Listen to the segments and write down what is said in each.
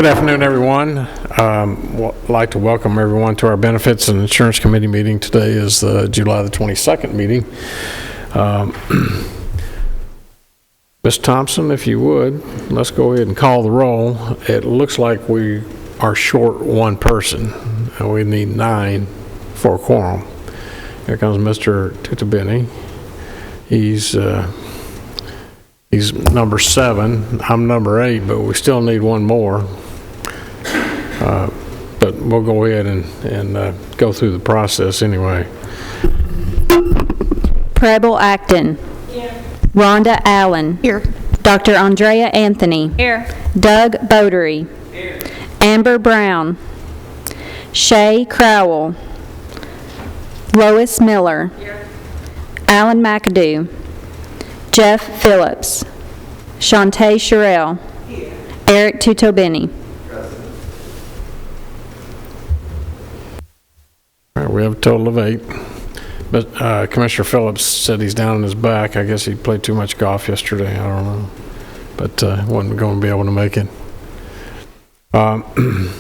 Good afternoon, everyone. I'd like to welcome everyone to our Benefits and Insurance Committee meeting. Today is the July the 22nd meeting. Ms. Thompson, if you would, let's go ahead and call the roll. It looks like we are short one person, and we need 9 for a quorum. Here comes Mr. Tutabini. He's number 7. I'm number 8, but we still need one more. But we'll go ahead and go through the process anyway. Preble Acton. Here. Rhonda Allen. Here. Dr. Andrea Anthony. Here. Doug Bodery. Here. Amber Brown. Shay Crowell. Lois Miller. Here. Alan McAdoo. Jeff Phillips. Shantae Sherrill. Here. Eric Tutobini. All right, we have a total of 8. But Commissioner Phillips said he's down in his back. I guess he played too much golf yesterday. I don't know. But wasn't going to be able to make it.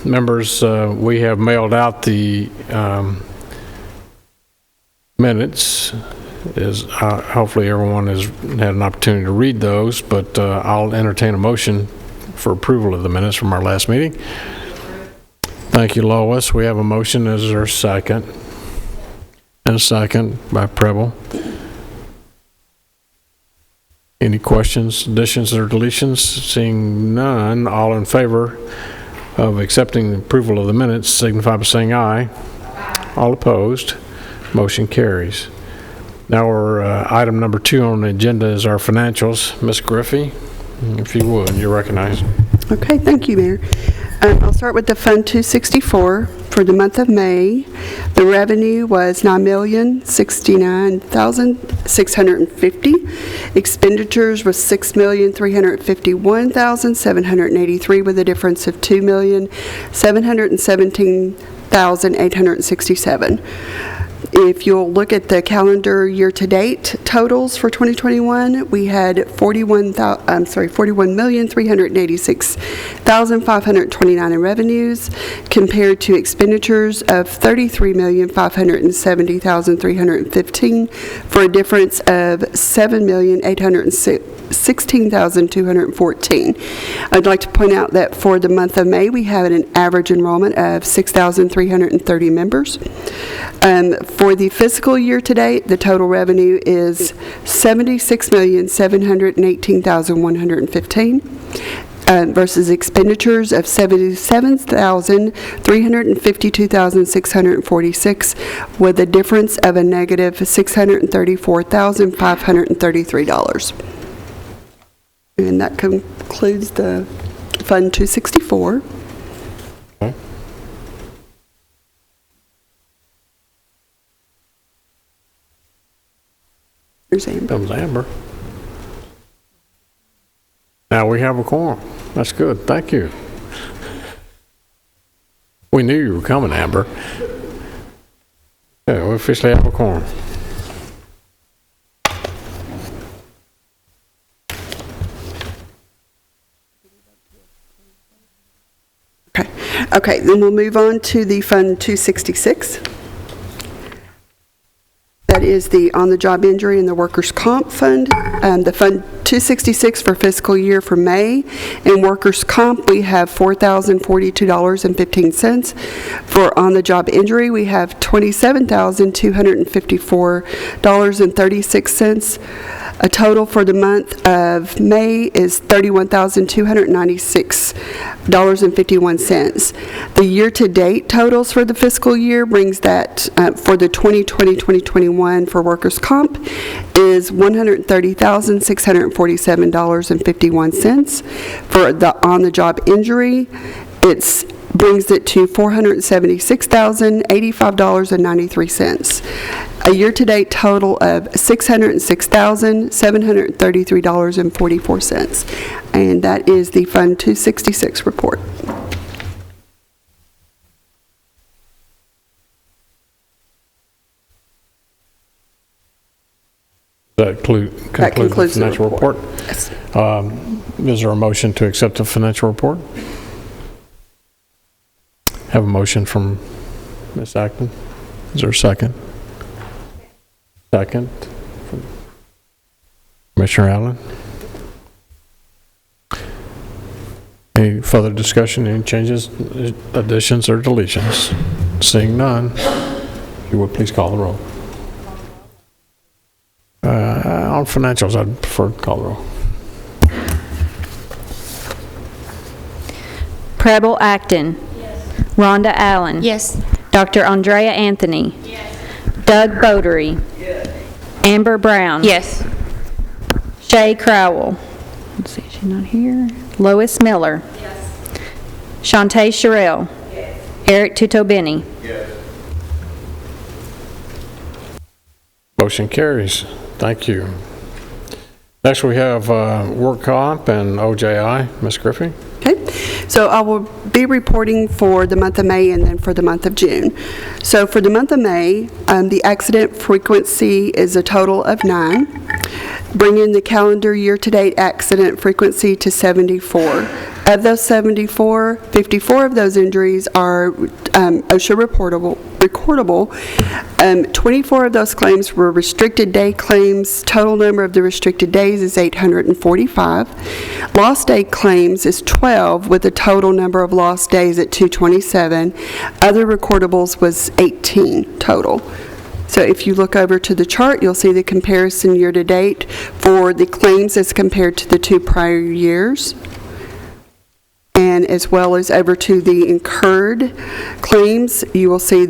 Members, we have mailed out the minutes. Hopefully everyone has had an opportunity to read those, but I'll entertain a motion for approval of the minutes from our last meeting. Thank you, Lois. We have a motion. Is there a second? And a second by Preble. Any questions, additions, or deletions? Seeing none, all in favor of accepting the approval of the minutes signify by saying aye. Aye. All opposed, motion carries. Now our item number 2 on the agenda is our financials. Ms. Griffey, if you would, you're recognized. Okay, thank you, Mayor. I'll start with the Fund 264 for the month of May. The revenue was $9,069,650. Expenditures was $6,351,783 with a difference of $2,717,867. If you'll look at the calendar year-to-date totals for 2021, we had $41,386,529 in revenues, compared to expenditures of $33,570,315, for a difference of $7,816,214. I'd like to point out that for the month of May, we have an average enrollment of 6,330 members. For the fiscal year to date, the total revenue is $76,718,115 versus expenditures of $77,352,646, with a difference of a negative $634,533. And that concludes the Fund 264. Okay. There's Amber. Comes Amber. Now we have a quorum. That's good. Thank you. We knew you were coming, Amber. Okay, we officially have a quorum. Okay, then we'll move on to the Fund 266. That is the on-the-job injury and the workers' comp fund. The Fund 266 for fiscal year for May. In workers' comp, we have $4,042.15. For on-the-job injury, we have $27,254.36. A total for the month of May is $31,296.51. The year-to-date totals for the fiscal year brings that for the 2020-2021 for workers' comp is $130,647.51. For the on-the-job injury, it brings it to $476,085.93. A year-to-date total of $606,733.44. And that is the Fund 266 report. That concludes the financial report. Yes. Is there a motion to accept the financial report? Have a motion from Ms. Acton. Is there a second? Second. From Commissioner Allen. Any further discussion, any changes, additions, or deletions? Seeing none, if you would please call the roll. On financials, I'd prefer to call the roll. Preble Acton. Rhonda Allen. Yes. Dr. Andrea Anthony. Doug Bodery. Amber Brown. Yes. Shay Crowell. Let's see, she's not here. Lois Miller. Shantae Sherrill. Eric Tutobeni. Motion carries. Thank you. Next, we have work comp and OJI. Ms. Griffey? Okay, so I will be reporting for the month of May and then for the month of June. So for the month of May, the accident frequency is a total of 9, bringing the calendar year-to-date accident frequency to 74. Of those 74, 54 of those injuries are OSHA recordable. 24 of those claims were restricted day claims. Total number of the restricted days is 845. Lost day claims is 12, with a total number of lost days at 227. Other recordables was 18 total. So if you look over to the chart, you'll see the comparison year-to-date for the claims as compared to the 2 prior years, and as well as over to the incurred claims. You will see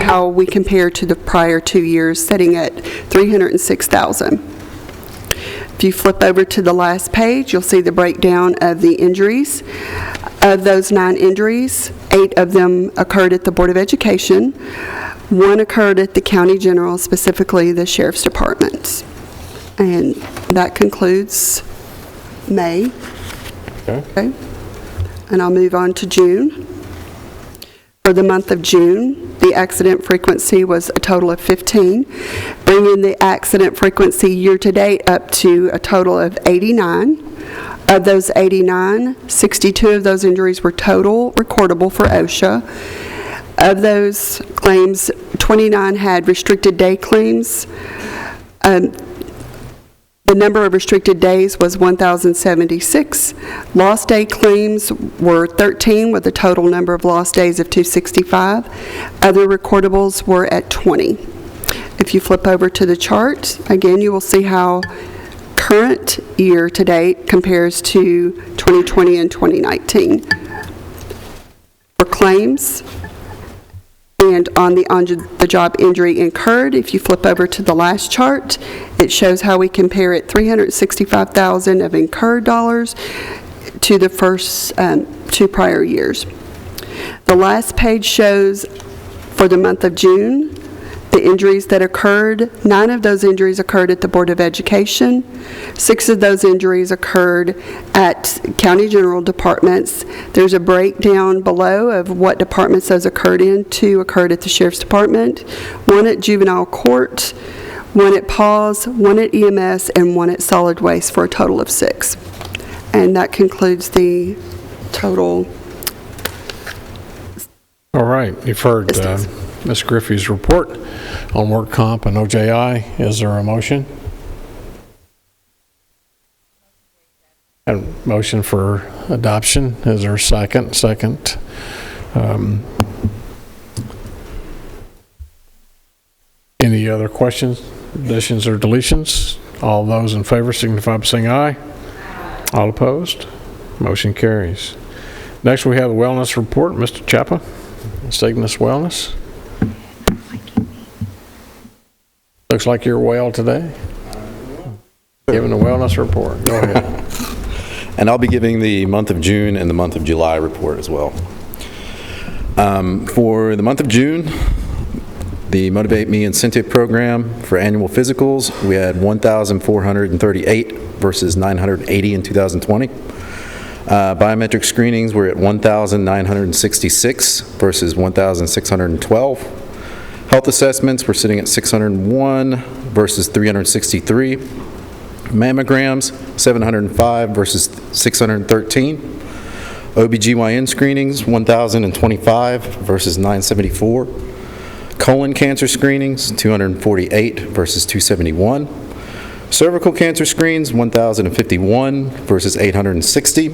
how we compare to the prior 2 years, sitting at $306,000. If you flip over to the last page, you'll see the breakdown of the injuries. Of those 9 injuries, 8 of them occurred at the Board of Education. 1 occurred at the County General, specifically the Sheriff's Department. And that concludes May. Okay. And I'll move on to June. For the month of June, the accident frequency was a total of 15, bringing the accident frequency year-to-date up to a total of 89. Of those 89, 62 of those injuries were total recordable for OSHA. Of those claims, 29 had restricted day claims. The number of restricted days was 1,076. Lost day claims were 13, with a total number of lost days of 265. Other recordables were at 20. If you flip over to the chart, again, you will see how current year to date compares to 2020 and 2019. For claims, and on the job injury incurred, if you flip over to the last chart, it shows how we compare it $365,000 of incurred dollars to the first 2 prior years. The last page shows for the month of June the injuries that occurred. 9 of those injuries occurred at the Board of Education. 6 of those injuries occurred at County General departments. There's a breakdown below of what departments those occurred in. 2 occurred at the Sheriff's Department, 1 at Juvenile Court, 1 at PAWS, 1 at EMS, and 1 at Solid Waste, for a total of 6. And that concludes the total. All right, you've heard Ms. Griffey's report on work comp and OJI. Is there a motion? A motion for adoption. Is there a second? Second. Any other questions, additions, or deletions? All those in favor signify by saying aye. All opposed? Motion carries. Next, we have the wellness report. Mr. Chapa, Cygnus Wellness. Looks like you're well today. Giving a wellness report. Go ahead. And I'll be giving the month of June and the month of July report as well. For the month of June, the Motivate Me incentive program for annual physicals, we had 1,438 versus 980 in 2020. Biometric screenings were at 1,966 versus 1,612. Health assessments were sitting at 601 versus 363. Mammograms, 705 versus 613. OBGYN screenings, 1,025 versus 974. Colon cancer screenings, 248 versus 271. Cervical cancer screens, 1,051 versus 860.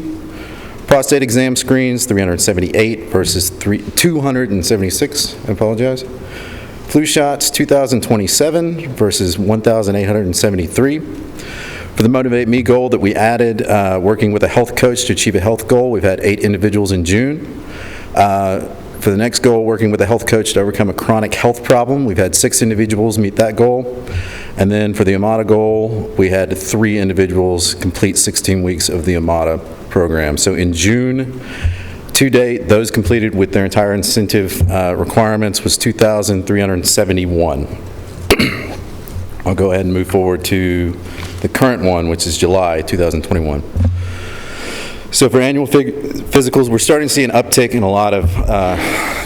Prostate exam screens, 378 versus 276, I apologize. Flu shots, 2,027 versus 1,873. For the Motivate Me goal that we added, working with a health coach to achieve a health goal, we've had 8 individuals in June. For the next goal, working with a health coach to overcome a chronic health problem, we've had 6 individuals meet that goal. And then for the AMATA goal, we had 3 individuals complete 16 weeks of the AMATA program. So in June, to date, those completed with their entire incentive requirements was 2,371. I'll go ahead and move forward to the current one, which is July 2021. So for annual physicals, we're starting to see an uptick in a lot of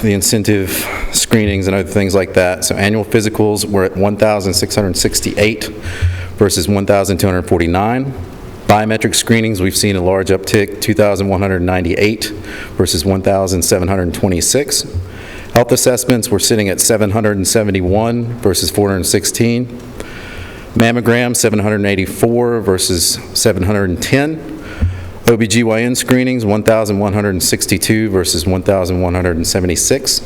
the incentive screenings and other things like that. So annual physicals were at 1,668 versus 1,249. Biometric screenings, we've seen a large uptick, 2,198 versus 1,726. Health assessments, we're sitting at 771 versus 416. Mammograms, 784 versus 710. OBGYN screenings, 1,162 versus 1,176.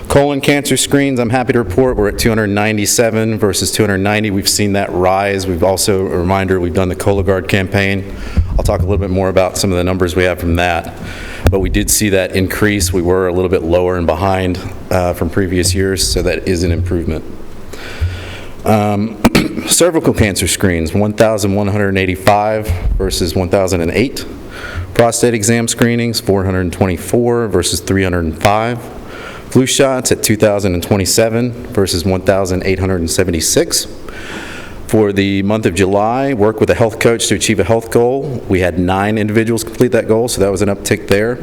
Colon cancer screens, I'm happy to report we're at 297 versus 290. We've seen that rise. We've also, a reminder, we've done the Cologuard campaign. I'll talk a little bit more about some of the numbers we have from that. But we did see that increase. We were a little bit lower and behind from previous years, so that is an improvement. Cervical cancer screens, 1,185 versus 1,008. Prostate exam screenings, 424 versus 305. Flu shots at 2,027 versus 1,876. For the month of July, work with a health coach to achieve a health goal. We had 9 individuals complete that goal, so that was an uptick there.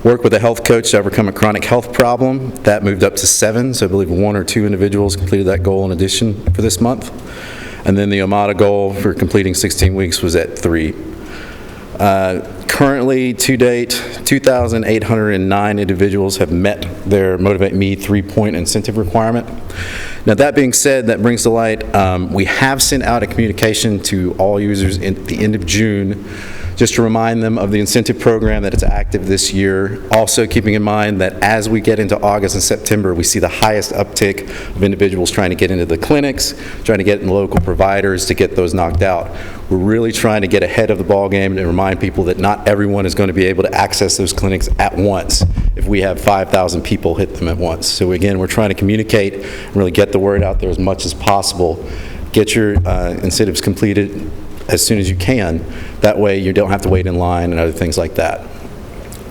Work with a health coach to overcome a chronic health problem. That moved up to 7, so I believe 1 or 2 individuals completed that goal in addition for this month. And then the AMATA goal for completing 16 weeks was at 3. Currently, to date, 2,809 individuals have met their Motivate Me 3-point incentive requirement. Now, that being said, that brings to light, we have sent out a communication to all users at the end of June just to remind them of the incentive program, that it's active this year. Also keeping in mind that as we get into August and September, we see the highest uptick of individuals trying to get into the clinics, trying to get in local providers to get those knocked out. We're really trying to get ahead of the ball game and remind people that not everyone is going to be able to access those clinics at once if we have 5,000 people hit them at once. So again, we're trying to communicate and really get the word out there as much as possible. Get your incentives completed as soon as you can. That way you don't have to wait in line and other things like that.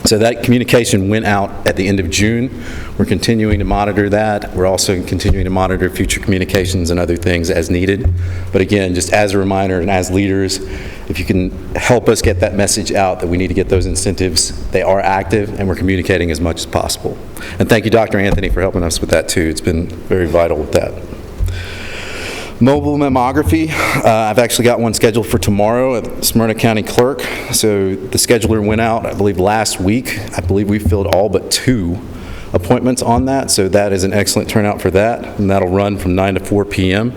So that communication went out at the end of June. We're continuing to monitor that. We're also continuing to monitor future communications and other things as needed. But again, just as a reminder and as leaders, if you can help us get that message out that we need to get those incentives, they are active and we're communicating as much as possible. And thank you, Dr. Anthony, for helping us with that too. It's been very vital with that. Mobile mammography, I've actually got one scheduled for tomorrow at Smyrna County Clerk. So the scheduler went out, I believe, last week. I believe we filled all but 2 appointments on that, so that is an excellent turnout for that, and that'll run from 9 to 4 p.m.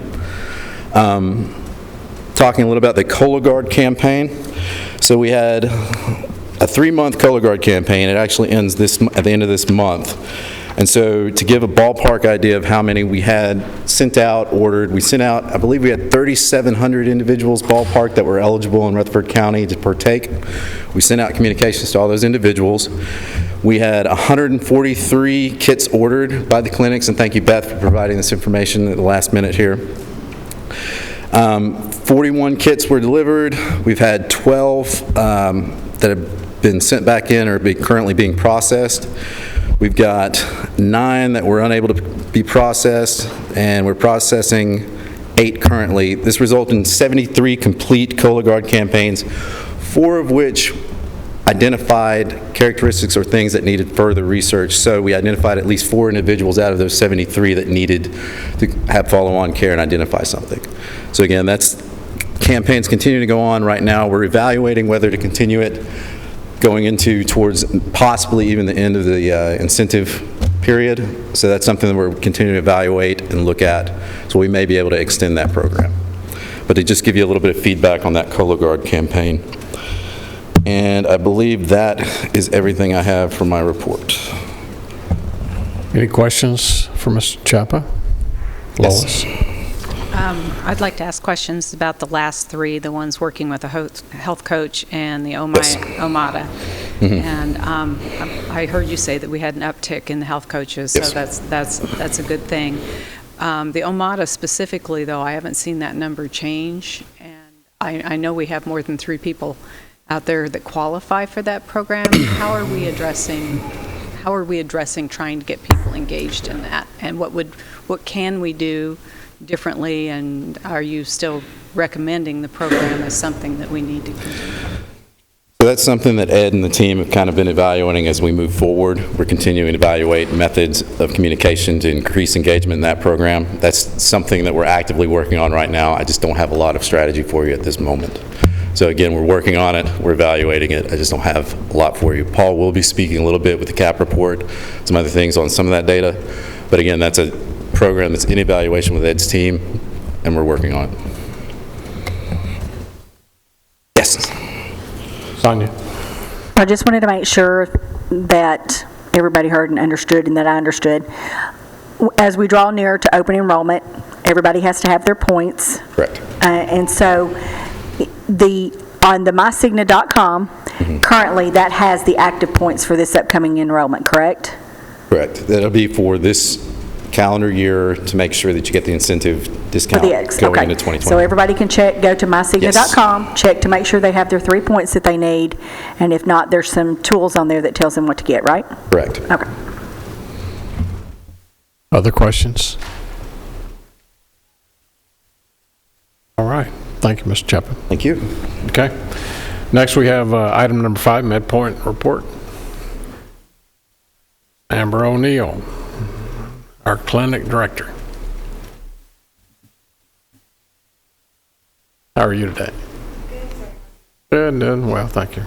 Talking a little about the Cologuard campaign. So we had a 3-month Cologuard campaign. It actually ends at the end of this month. And so to give a ballpark idea of how many we had sent out, ordered, we sent out, I believe we had 3,700 individuals ballpark that were eligible in Rutherford County to partake. We sent out communications to all those individuals. We had 143 kits ordered by the clinics, and thank you, Beth, for providing this information at the last minute here. 41 kits were delivered. We've had 12 that have been sent back in or are currently being processed. We've got 9 that were unable to be processed, and we're processing 8 currently. This resulted in 73 complete Cologuard campaigns, 4 of which identified characteristics or things that needed further research. So we identified at least 4 individuals out of those 73 that needed to have follow-on care and identify something. So again, campaigns continue to go on right now. We're evaluating whether to continue it. going into towards possibly even the end of the incentive period. So that's something that we're continuing to evaluate and look at, so we may be able to extend that program. But to just give you a little bit of feedback on that Cologuard campaign. And I believe that is everything I have for my report. Any questions for Mr. Chapa? Lois? I'd like to ask questions about the last three, the ones working with a health coach and the OMADA. And I heard you say that we had an uptick in the health coaches, so that's a good thing. The OMADA specifically, though, I haven't seen that number change, and I know we have more than 3 people out there that qualify for that program. How are we addressing trying to get people engaged in that, and what can we do differently, and are you still recommending the program as something that we need to continue? So that's something that Ed and the team have kind of been evaluating as we move forward. We're continuing to evaluate methods of communication to increase engagement in that program. That's something that we're actively working on right now. I just don't have a lot of strategy for you at this moment. So again, we're working on it, we're evaluating it. I just don't have a lot for you. Paul will be speaking a little bit with the CAP report, some other things on some of that data. But again, that's a program that's in evaluation with Ed's team, and we're working on it. Yes. Sonia? I just wanted to make sure that everybody heard and understood, and that I understood. As we draw near to open enrollment, everybody has to have their points. Correct. And so on the mycigna.com, currently that has the active points for this upcoming enrollment, correct? Correct. That'll be for this calendar year to make sure that you get the incentive discount going into 2020. So everybody can go to mycigna.com, check to make sure they have their 3 points that they need, and if not, there's some tools on there that tells them what to get, right? Correct. Okay. Other questions? All right. Thank you, Mr. Chapman. Thank you. Okay. Next, we have item number 5, MedPoint report. Amber O'Neill, our clinic director. How are you today? Good, doing well, thank you.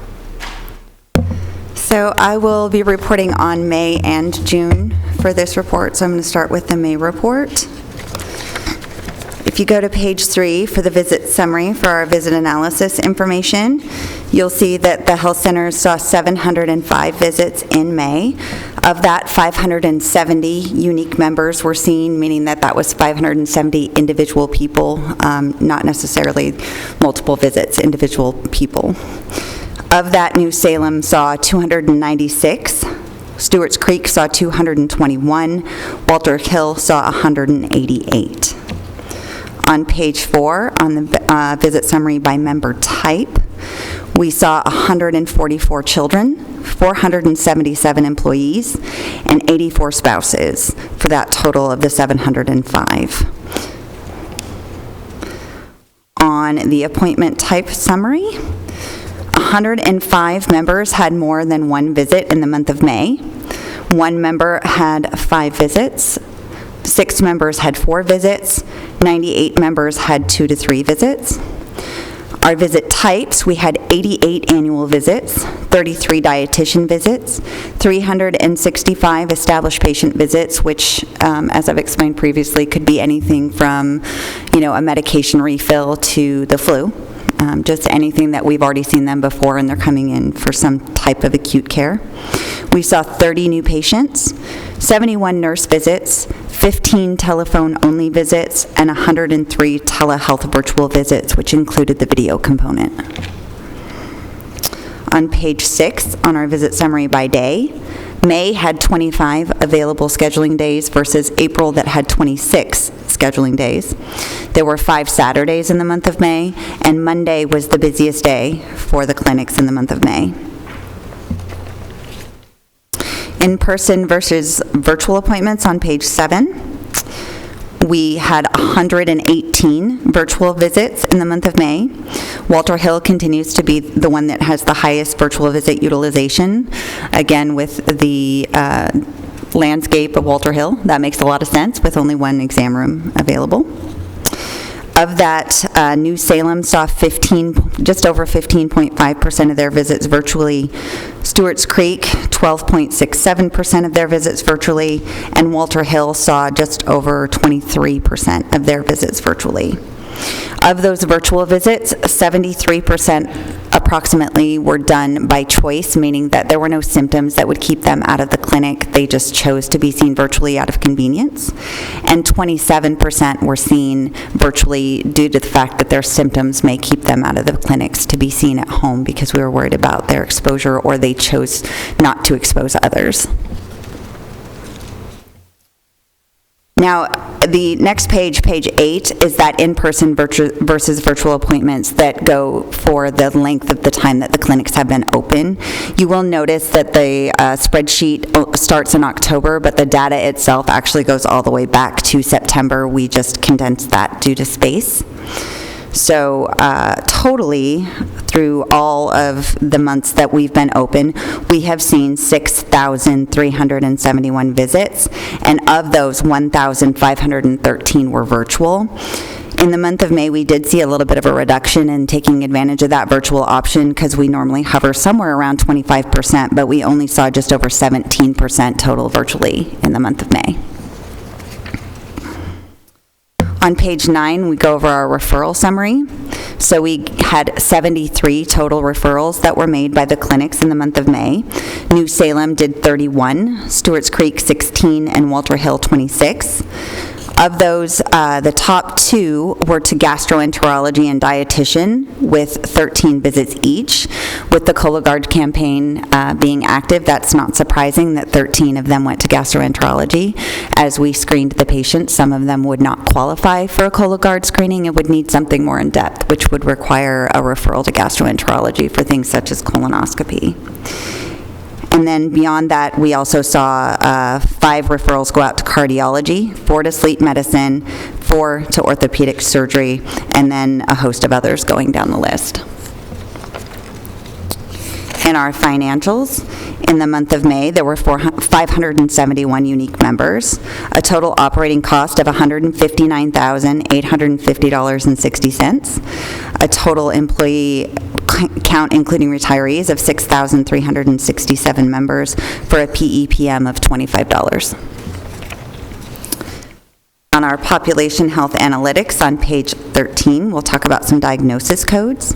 So I will be reporting on May and June for this report, so I'm going to start with the May report. If you go to page 3 for the visit summary for our visit analysis information, you'll see that the health centers saw 705 visits in May. Of that, 570 unique members were seen, meaning that that was 570 individual people, not necessarily multiple visits, individual people. Of that, New Salem saw 296. Stewart's Creek saw 221. Walter Hill saw 188. On page 4, on the visit summary by member type, we saw 144 children, 477 employees, and 84 spouses for that total of the 705. On the appointment type summary, 105 members had more than one visit in the month of May. 1 member had 5 visits. 6 members had 4 visits. 98 members had 2 to 3 visits. Our visit types, we had 88 annual visits, 33 dietitian visits, 365 established patient visits, which, as I've explained previously, could be anything from, a medication refill to the flu. Just anything that we've already seen them before and they're coming in for some type of acute care. We saw 30 new patients, 71 nurse visits, 15 telephone-only visits, and 103 telehealth virtual visits, which included the video component. On page 6, on our visit summary by day, May had 25 available scheduling days versus April that had 26 scheduling days. There were 5 Saturdays in the month of May, and Monday was the busiest day for the clinics in the month of May. In-person versus virtual appointments on page 7. We had 118 virtual visits in the month of May. Walter Hill continues to be the one that has the highest virtual visit utilization. Again, with the landscape of Walter Hill, that makes a lot of sense with only 1 exam room available. Of that, New Salem saw just over 15.5% of their visits virtually. Stewart's Creek, 12.67% of their visits virtually, and Walter Hill saw just over 23% of their visits virtually. Of those virtual visits, 73% approximately were done by choice, meaning that there were no symptoms that would keep them out of the clinic. They just chose to be seen virtually out of convenience. And 27% were seen virtually due to the fact that their symptoms may keep them out of the clinics to be seen at home because we were worried about their exposure or they chose not to expose others. Now, the next page, page 8, is that in-person versus virtual appointments that go for the length of the time that the clinics have been open. You will notice that the spreadsheet starts in October, but the data itself actually goes all the way back to September. We just condensed that due to space. So totally, through all of the months that we've been open, we have seen 6,371 visits, and of those, 1,513 were virtual. In the month of May, we did see a little bit of a reduction in taking advantage of that virtual option because we normally hover somewhere around 25%, but we only saw just over 17% total virtually in the month of May. On page 9, we go over our referral summary. So we had 73 total referrals that were made by the clinics in the month of May. New Salem did 31, Stewart's Creek 16, and Walter Hill 26. Of those, the top 2 were to gastroenterology and dietitian with 13 visits each. With the Cologuard campaign being active, that's not surprising that 13 of them went to gastroenterology. As we screened the patients, some of them would not qualify for a Cologuard screening and would need something more in depth, which would require a referral to gastroenterology for things such as colonoscopy. And then beyond that, we also saw 5 referrals go out to cardiology, 4 to sleep medicine, 4 to orthopedic surgery, and then a host of others going down the list. In our financials, in the month of May, there were 571 unique members, a total operating cost of $159,850.60, a total employee count including retirees of 6,367 members for a PEPM of $25. On our population health analytics on page 13, we'll talk about some diagnosis codes.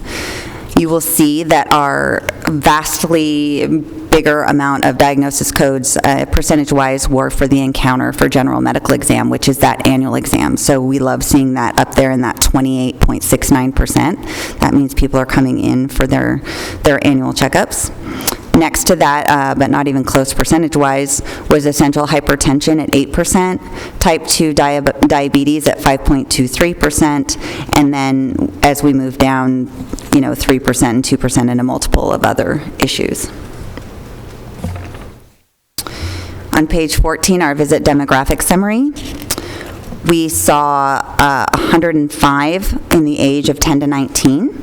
You will see that our vastly bigger amount of diagnosis codes, percentage-wise, were for the encounter for general medical exam, which is that annual exam. So we love seeing that up there in that 28.69%. That means people are coming in for their annual checkups. Next to that, but not even close percentage-wise, was essential hypertension at 8%, type 2 diabetes at 5.23%, and then as we move down, 3% and 2% into multiple of other issues. On page 14, our visit demographic summary. We saw 105 in the age of 10 to 19.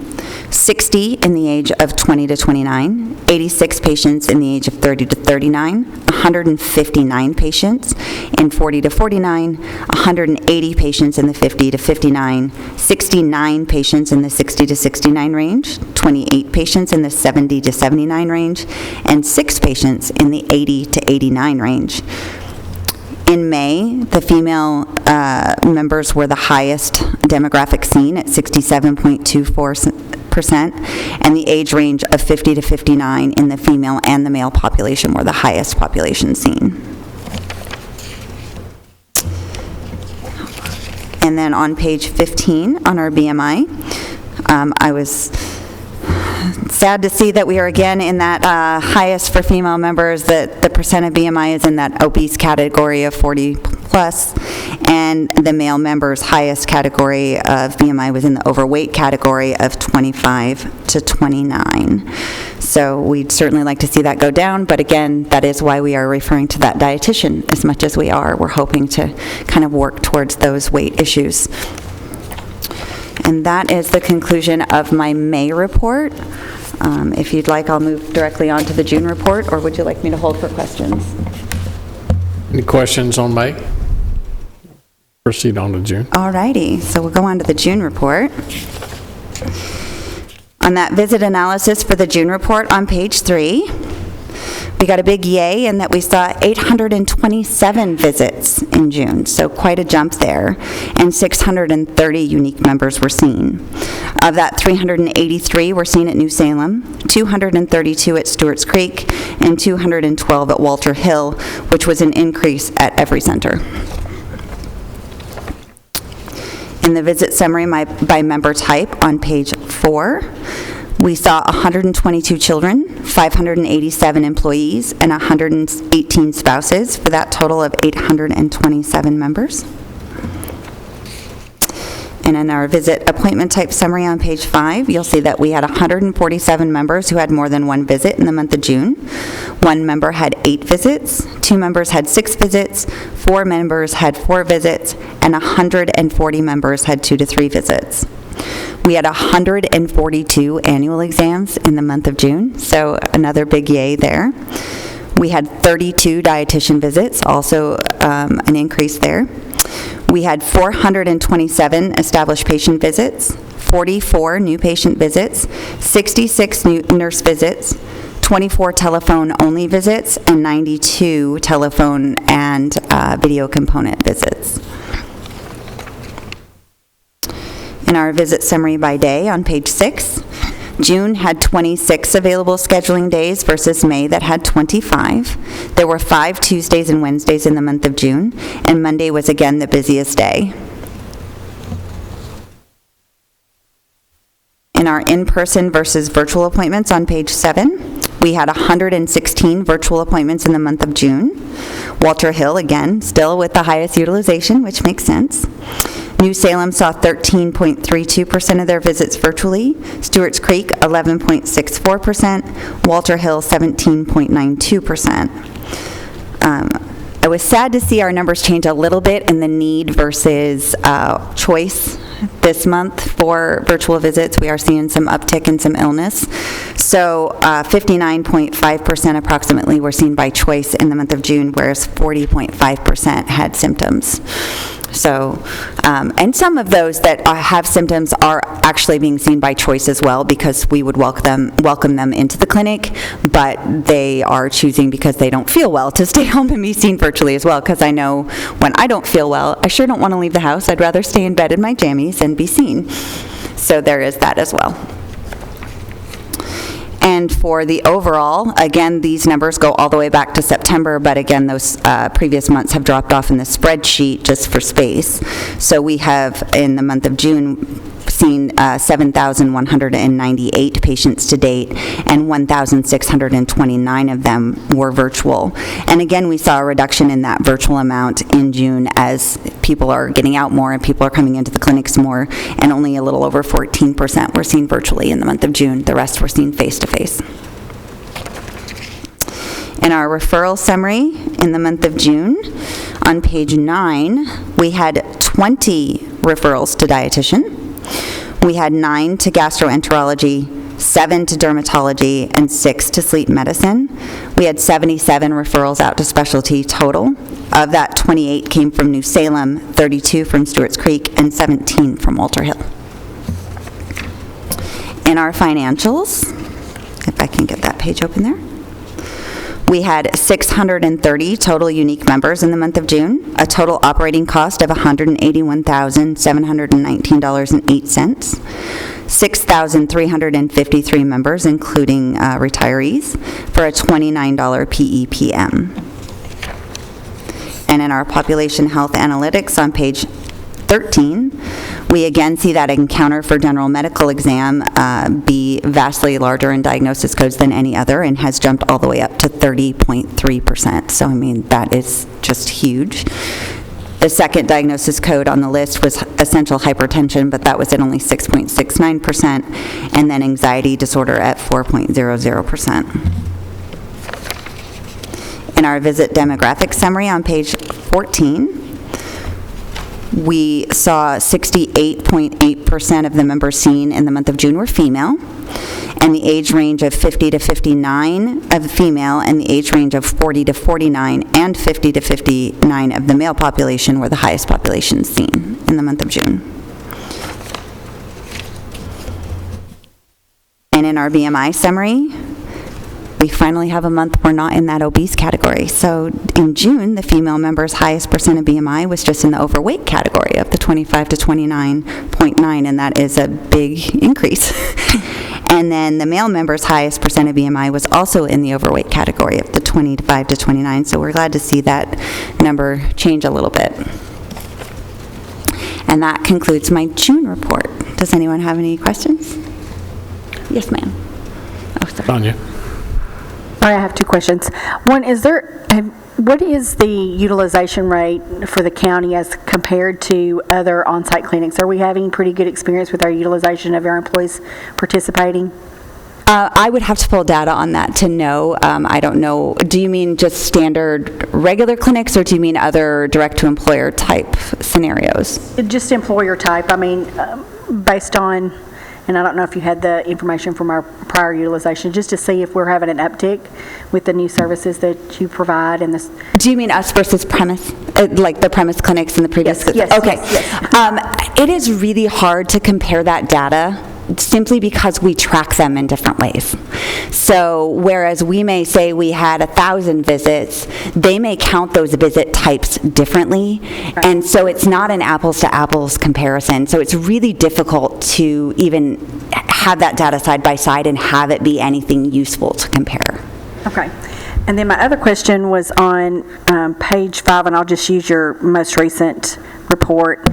60 in the age of 20 to 29, 86 patients in the age of 30 to 39, 159 patients in 40 to 49, 180 patients in the 50 to 59, 69 patients in the 60 to 69 range, 28 patients in the 70 to 79 range, and 6 patients in the 80 to 89 range. In May, the female members were the highest demographic seen at 67.24%, and the age range of 50 to 59 in the female and the male population were the highest population seen. And then on page 15, on our BMI, I was sad to see that we are again in that highest for female members, that the percent of BMI is in that obese category of 40 plus, and the male members' highest category of BMI was in the overweight category of 25 to 29. So we'd certainly like to see that go down, but again, that is why we are referring to that dietitian as much as we are. We're hoping to kind of work towards those weight issues. And that is the conclusion of my May report. If you'd like, I'll move directly on to the June report, or would you like me to hold for questions? Any questions on May? Proceed on to June. All righty, so we'll go on to the June report. On that visit analysis for the June report on page 3, we got a big yay in that we saw 827 visits in June, so quite a jump there, and 630 unique members were seen. Of that, 383 were seen at New Salem, 232 at Stewart's Creek, and 212 at Walter Hill, which was an increase at every center. In the visit summary by member type on page 4, we saw 122 children, 587 employees, and 118 spouses, for that total of 827 members. And in our visit appointment type summary on page 5, you'll see that we had 147 members who had more than one visit in the month of June. 1 member had 8 visits, 2 members had 6 visits, 4 members had 4 visits, and 140 members had 2 to 3 visits. We had 142 annual exams in the month of June, so another big yay there. We had 32 dietitian visits, also an increase there. We had 427 established patient visits, 44 new patient visits, 66 new nurse visits, 24 telephone-only visits, and 92 telephone and video component visits. In our visit summary by day on page 6, June had 26 available scheduling days versus May that had 25. There were 5 Tuesdays and Wednesdays in the month of June, and Monday was again the busiest day. In our in-person versus virtual appointments on page 7, we had 116 virtual appointments in the month of June. Walter Hill, again, still with the highest utilization, which makes sense. New Salem saw 13.32% of their visits virtually, Stewart's Creek 11.64%, Walter Hill 17.92%. I was sad to see our numbers change a little bit in the need versus choice this month for virtual visits. We are seeing some uptick in some illness. So 59.5% approximately were seen by choice in the month of June, whereas 40.5% had symptoms. So, and some of those that have symptoms are actually being seen by choice as well, because we would welcome them into the clinic, but they are choosing, because they don't feel well, to stay home and be seen virtually as well, because I know when I don't feel well, I sure don't want to leave the house. I'd rather stay in bed in my jammies and be seen. So there is that as well. And for the overall, again, these numbers go all the way back to September, but again, those previous months have dropped off in the spreadsheet just for space. So we have, in the month of June, seen 7,198 patients to date, and 1,629 of them were virtual. And again, we saw a reduction in that virtual amount in June as people are getting out more and people are coming into the clinics more, and only a little over 14% were seen virtually in the month of June. The rest were seen face-to-face. In our referral summary in the month of June, on page 9, we had 20 referrals to dietitian. We had 9 to gastroenterology, 7 to dermatology, and 6 to sleep medicine. We had 77 referrals out to specialty total. Of that, 28 came from New Salem, 32 from Stewart's Creek, and 17 from Walter Hill. In our financials, if I can get that page open there, we had 630 total unique members in the month of June, a total operating cost of $181,719.08, 6,353 members, including retirees, for a $29 PEPM. And in our population health analytics on page 13, we again see that encounter for general medical exam be vastly larger in diagnosis codes than any other, and has jumped all the way up to 30.3%. So, I mean, that is just huge. The second diagnosis code on the list was essential hypertension, but that was at only 6.69%, and then anxiety disorder at 4.00%. In our visit demographic summary on page 14, we saw 68.8% of the members seen in the month of June were female, and the age range of 50 to 59 of the female, and the age range of 40 to 49 and 50 to 59 of the male population were the highest populations seen in the month of June. And in our BMI summary, we finally have a month we're not in that obese category. So in June, the female member's highest percent of BMI was just in the overweight category of the 25 to 29.9, and that is a big increase. And then the male member's highest percent of BMI was also in the overweight category of the 25 to 29, so we're glad to see that number change a little bit. And that concludes my June report. Does anyone have any questions? Yes, ma'am. Oh, sorry. Tanya? I have two questions. One, what is the utilization rate for the county as compared to other on-site clinics? Are we having pretty good experience with our utilization of our employees participating? I would have to pull data on that to know. I don't know. Do you mean just standard regular clinics, or do you mean other direct-to-employer type scenarios? Just employer type. I mean, based on, and I don't know if you had the information from our prior utilization, just to see if we're having an uptick with the new services that you provide and this. Do you mean us versus premise, like the premise clinics in the previous? Yes. Okay. Yes. It is really hard to compare that data simply because we track them in different ways. So whereas we may say we had 1,000 visits, they may count those visit types differently. Right. And so it's not an apples to apples comparison. So it's really difficult to even have that data side by side and have it be anything useful to compare. Okay. And then my other question was on page 5, and I'll just use your most recent report,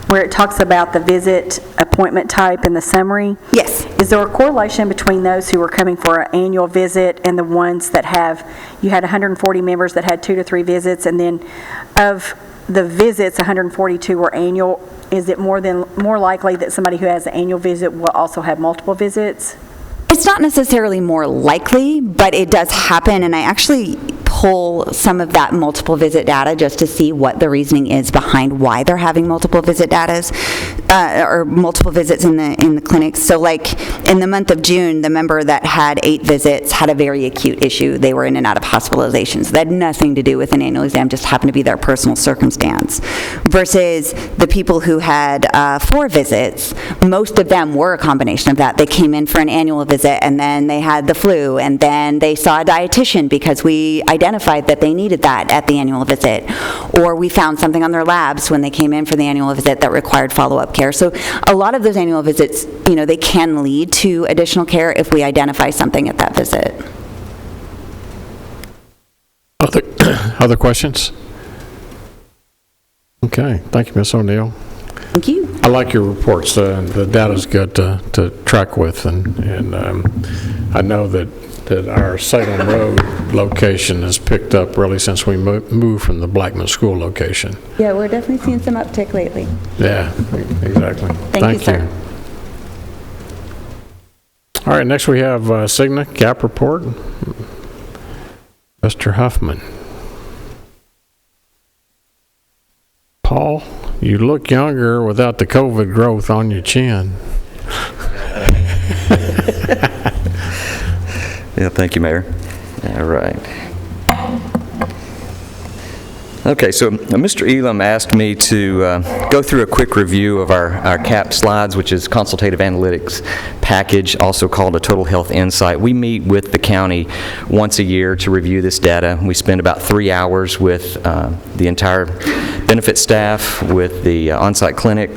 where it talks about the visit appointment type in the summary. Yes. Is there a correlation between those who are coming for an annual visit and the ones that you had 140 members that had 2 to 3 visits, and then of the visits, 142 were annual? Is it more likely that somebody who has an annual visit will also have multiple visits? It's not necessarily more likely, but it does happen, and I actually pull some of that multiple visit data just to see what the reasoning is behind why they're having multiple visit or multiple visits in the clinics. So like in the month of June, the member that had 8 visits had a very acute issue. They were in and out of hospitalizations. That had nothing to do with an annual exam, just happened to be their personal circumstance. Versus the people who had 4 visits, most of them were a combination of that. They came in for an annual visit, and then they had the flu, and then they saw a dietitian because we identified that they needed that at the annual visit, or we found something on their labs when they came in for the annual visit that required follow-up care. So a lot of those annual visits, they can lead to additional care if we identify something at that visit. Other questions? Okay, thank you, Ms. O'Neill. Thank you. I like your reports. The data's good to track with, and I know that our Salem Road location has picked up really since we moved from the Blackman School location. Yeah, we're definitely seeing some uptick lately. Yeah, exactly. Thank you, sir. All right, next we have Cigna Gap Report. Mr. Huffman. Paul, you look younger without the COVID growth on your chin. Yeah, thank you, Mayor. All right. Okay, so Mr. Elam asked me to go through a quick review of our CAP slides, which is Consultative Analytics Package, also called a Total Health Insight. We meet with the county once a year to review this data. We spend about 3 hours with the entire benefit staff, with the on-site clinic,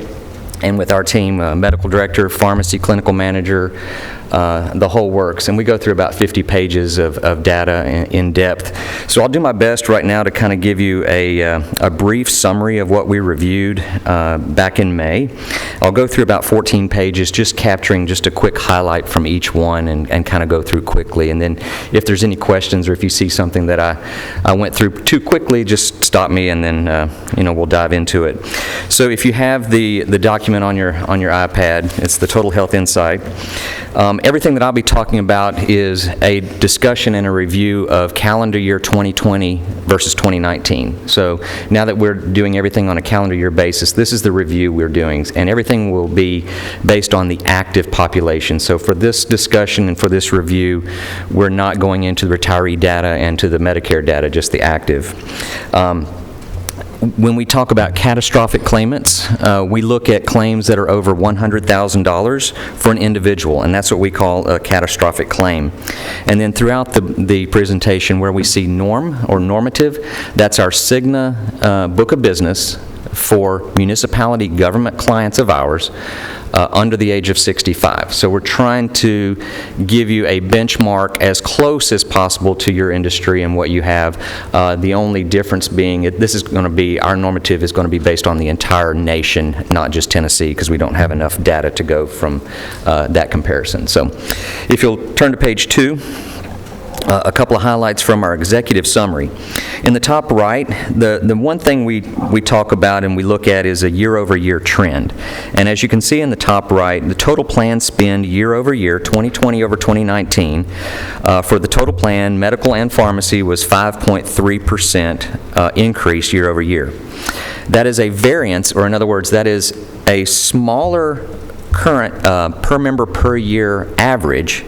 and with our team, medical director, pharmacy, clinical manager, the whole works. And we go through about 50 pages of data in depth. So I'll do my best right now to kind of give you a brief summary of what we reviewed back in May. I'll go through about 14 pages, just capturing just a quick highlight from each one and kind of go through quickly. And then if there's any questions or if you see something that I went through too quickly, just stop me and then we'll dive into it. So if you have the document on your iPad, it's the Total Health Insight. Everything that I'll be talking about is a discussion and a review of calendar year 2020 versus 2019. So now that we're doing everything on a calendar year basis, this is the review we're doing, and everything will be based on the active population. So for this discussion and for this review, we're not going into the retiree data and to the Medicare data, just the active. When we talk about catastrophic claimants, we look at claims that are over $100,000 for an individual, and that's what we call a catastrophic claim. And then throughout the presentation, where we see norm or normative, that's our Cigna book of business for municipality government clients of ours under the age of 65. So we're trying to give you a benchmark as close as possible to your industry and what you have. The only difference being this is going to be, our normative is going to be based on the entire nation, not just Tennessee, because we don't have enough data to go from that comparison. So if you'll turn to page 2. A couple of highlights from our executive summary. In the top right, the one thing we talk about and we look at is a year-over-year trend. And as you can see in the top right, the total plan spend year-over-year, 2020 over 2019, for the total plan, medical and pharmacy, was 5.3% increase year-over-year. That is a variance, or in other words, that is a smaller current per member per year average,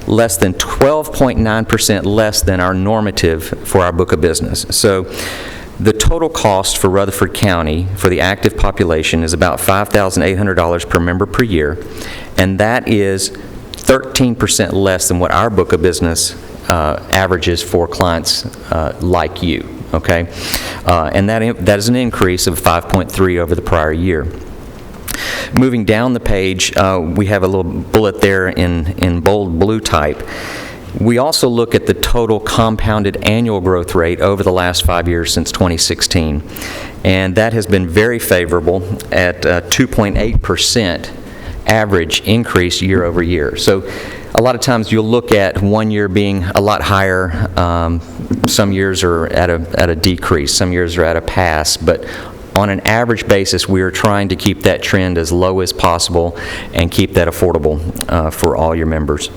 less than 12.9% less than our normative for our book of business. So the total cost for Rutherford County for the active population is about $5,800 per member per year, and that is 13% less than what our book of business averages for clients like you, okay? And that is an increase of 5.3 over the prior year. Moving down the page, we have a little bullet there in bold blue type. We also look at the total compounded annual growth rate over the last 5 years since 2016, and that has been very favorable at 2.8% average increase year over year. So a lot of times you'll look at one year being a lot higher, some years are at a decrease, some years are at a pass, but on an average basis, we are trying to keep that trend as low as possible and keep that affordable for all your members.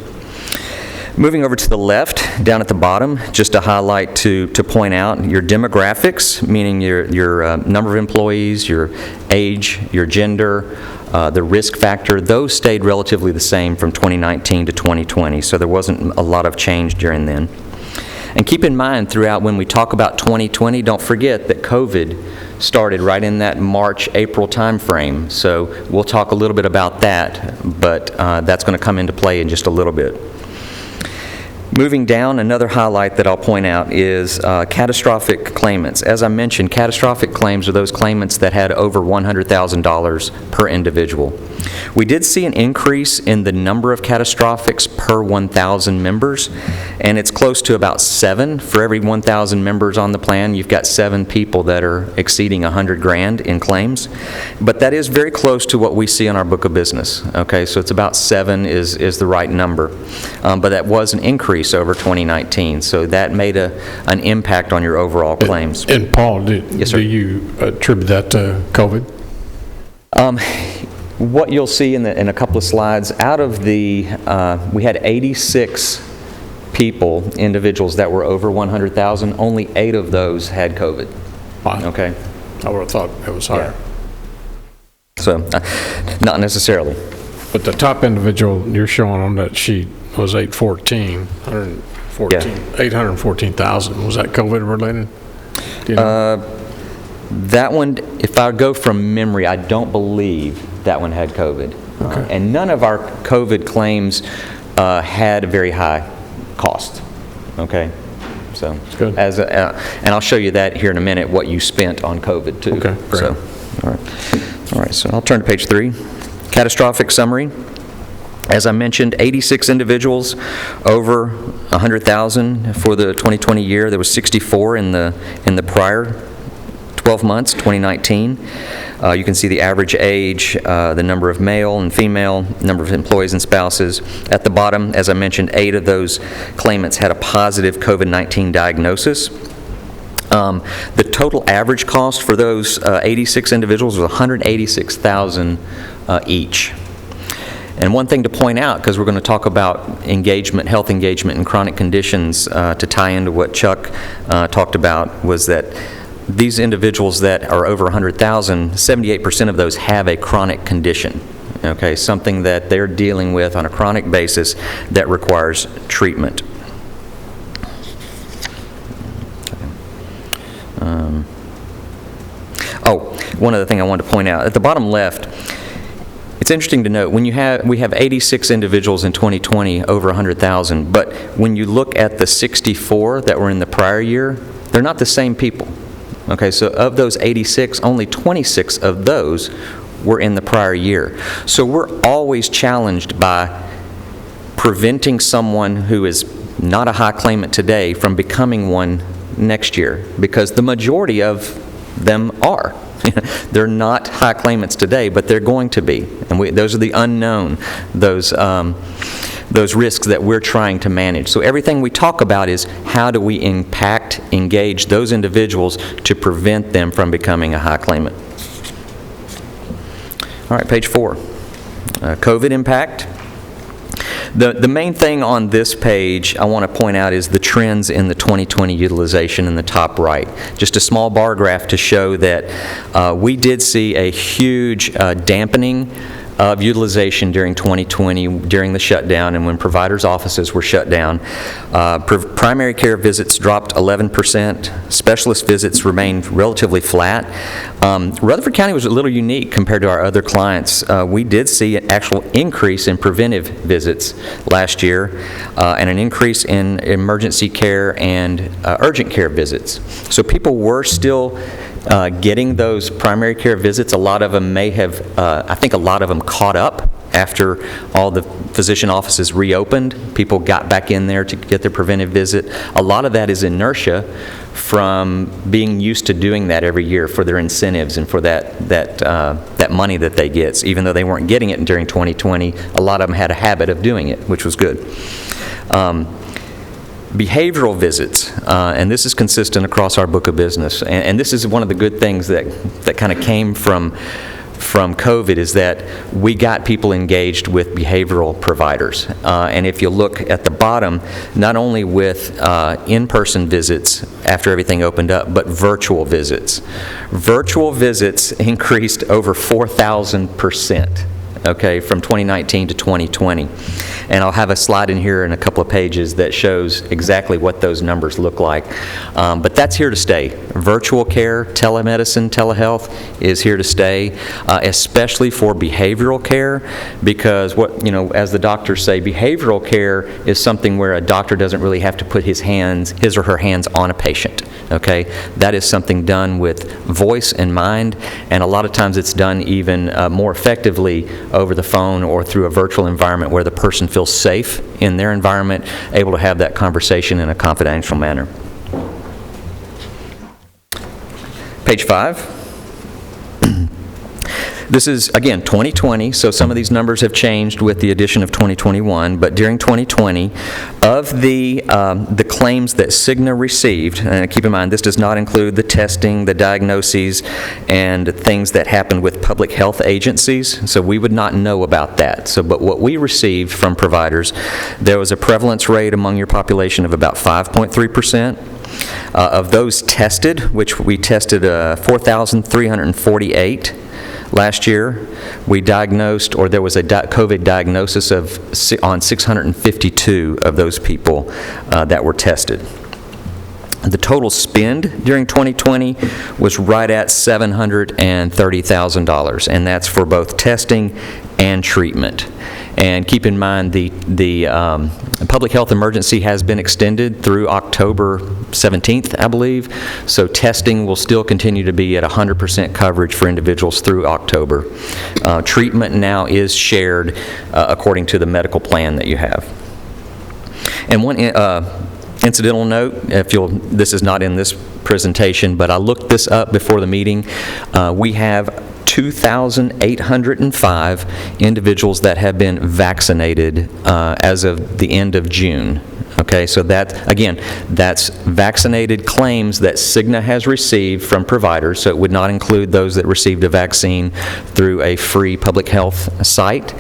Moving over to the left, down at the bottom, just a highlight to point out your demographics, meaning your number of employees, your age, your gender, the risk factor, those stayed relatively the same from 2019 to 2020, so there wasn't a lot of change during then. And keep in mind throughout when we talk about 2020, don't forget that COVID started right in that March, April timeframe. So we'll talk a little bit about that, but that's going to come into play in just a little bit. Moving down, another highlight that I'll point out is catastrophic claimants. As I mentioned, catastrophic claims are those claimants that had over $100,000 per individual. We did see an increase in the number of catastrophics per 1,000 members, and it's close to about 7. For every 1,000 members on the plan, you've got 7 people that are exceeding $100,000 in claims. But that is very close to what we see on our book of business. Okay, so it's about 7 is the right number. But that was an increase over 2019, so that made an impact on your overall claims. And Paul, Yes, sir. do you attribute that to COVID? What you'll see in a couple of slides, out of the, we had 86 individuals that were over 100,000, only 8 of those had COVID. Wow. Okay? I would have thought it was higher. So, not necessarily. But the top individual you're showing on that sheet was 814,000. Was that COVID related? Do you know? That one, if I go from memory, I don't believe that one had COVID. Okay. And none of our COVID claims had a very high cost. Okay? So, Good. and I'll show you that here in a minute, what you spent on COVID too. Okay, great. So, all right, so I'll turn to page 3. Catastrophic summary. As I mentioned, 86 individuals over 100,000 for the 2020 year. There was 64 in the prior 12 months, 2019. You can see the average age, the number of male and female, number of employees and spouses. At the bottom, as I mentioned, 8 of those claimants had a positive COVID-19 diagnosis. The total average cost for those 86 individuals was $186,000 each. And one thing to point out, because we're going to talk about engagement, health engagement, and chronic conditions to tie into what Chuck talked about, was that these individuals that are over 100,000, 78% of those have a chronic condition. Okay, something that they're dealing with on a chronic basis that requires treatment. One other thing I wanted to point out. At the bottom left, it's interesting to note, we have 86 individuals in 2020 over 100,000, but when you look at the 64 that were in the prior year, they're not the same people. Okay, so of those 86, only 26 of those were in the prior year. So we're always challenged by preventing someone who is not a high claimant today from becoming one next year, because the majority of them are. They're not high claimants today, but they're going to be. And those are the unknown, those risks that we're trying to manage. So everything we talk about is how do we engage those individuals to prevent them from becoming a high claimant. All right, page 4. COVID impact. The main thing on this page I want to point out is the trends in the 2020 utilization in the top right. Just a small bar graph to show that we did see a huge dampening of utilization during 2020 during the shutdown and when providers' offices were shut down. Primary care visits dropped 11%. Specialist visits remained relatively flat. Rutherford County was a little unique compared to our other clients. We did see an actual increase in preventive visits last year and an increase in emergency care and urgent care visits. So people were still getting those primary care visits. A lot of them may have, I think a lot of them caught up after all the physician offices reopened. People got back in there to get their preventive visit. A lot of that is inertia from being used to doing that every year for their incentives and for that money that they get. Even though they weren't getting it during 2020, a lot of them had a habit of doing it, which was good. Behavioral visits, and this is consistent across our book of business, and this is one of the good things that kind of came from COVID, is that we got people engaged with behavioral providers. And if you look at the bottom, not only with in-person visits after everything opened up, but virtual visits. Virtual visits increased over 4,000%. Okay, from 2019 to 2020. And I'll have a slide in here in a couple of pages that shows exactly what those numbers look like. But that's here to stay. Virtual care, telemedicine, telehealth is here to stay, especially for behavioral care, because as the doctors say, behavioral care is something where a doctor doesn't really have to put his or her hands on a patient. Okay, that is something done with voice and mind, and a lot of times it's done even more effectively over the phone or through a virtual environment where the person feels safe in their environment, able to have that conversation in a confidential manner. Page 5. This is, again, 2020, so some of these numbers have changed with the addition of 2021, but during 2020, of the claims that Cigna received, and keep in mind, this does not include the testing, the diagnoses, and things that happened with public health agencies, so we would not know about that. But what we received from providers, there was a prevalence rate among your population of about 5.3%. Of those tested, which we tested 4,348, last year, we diagnosed, or there was a COVID diagnosis on 652 of those people that were tested. The total spend during 2020 was right at $730,000, and that's for both testing and treatment. And keep in mind, the public health emergency has been extended through October 17th, I believe. So testing will still continue to be at 100% coverage for individuals through October. Treatment now is shared according to the medical plan that you have. And one incidental note, this is not in this presentation, but I looked this up before the meeting. We have 2,805 individuals that have been vaccinated as of the end of June. Okay, so that, again, that's vaccinated claims that Cigna has received from providers, so it would not include those that received a vaccine through a free public health site.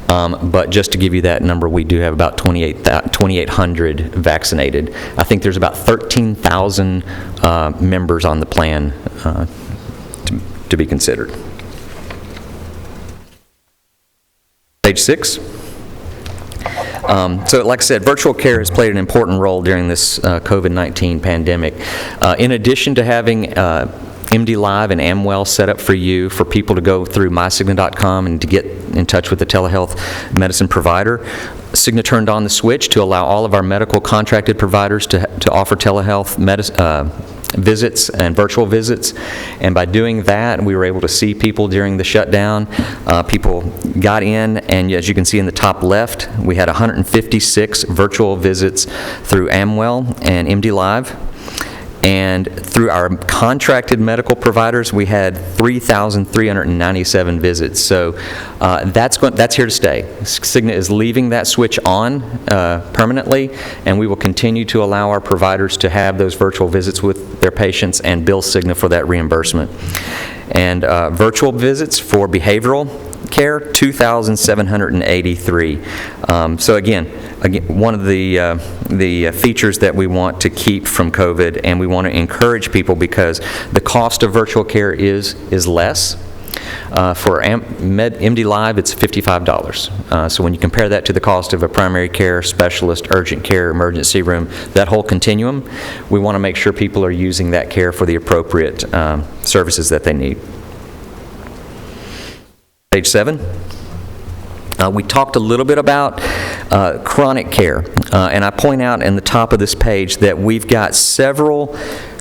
But just to give you that number, we do have about 2,800 vaccinated. I think there's about 13,000 members on the plan to be considered. Page 6. So like I said, virtual care has played an important role during this COVID-19 pandemic. In addition to having MD Live and Amwell set up for you, for people to go through mycigna.com and to get in touch with the telehealth medicine provider, Cigna turned on the switch to allow all of our medical contracted providers to offer telehealth visits and virtual visits, and by doing that, we were able to see people during the shutdown. People got in, and as you can see in the top left, we had 156 virtual visits through Amwell and MD Live. And through our contracted medical providers, we had 3,397 visits. So that's here to stay. Cigna is leaving that switch on permanently, and we will continue to allow our providers to have those virtual visits with their patients and bill Cigna for that reimbursement. And virtual visits for behavioral care, 2,783. So again, one of the features that we want to keep from COVID, and we want to encourage people because the cost of virtual care is less. For MD Live, it's $55. So when you compare that to the cost of a primary care, specialist, urgent care, emergency room, that whole continuum, we want to make sure people are using that care for the appropriate services that they need. Page 7. We talked a little bit about chronic care, and I point out in the top of this page that we've got several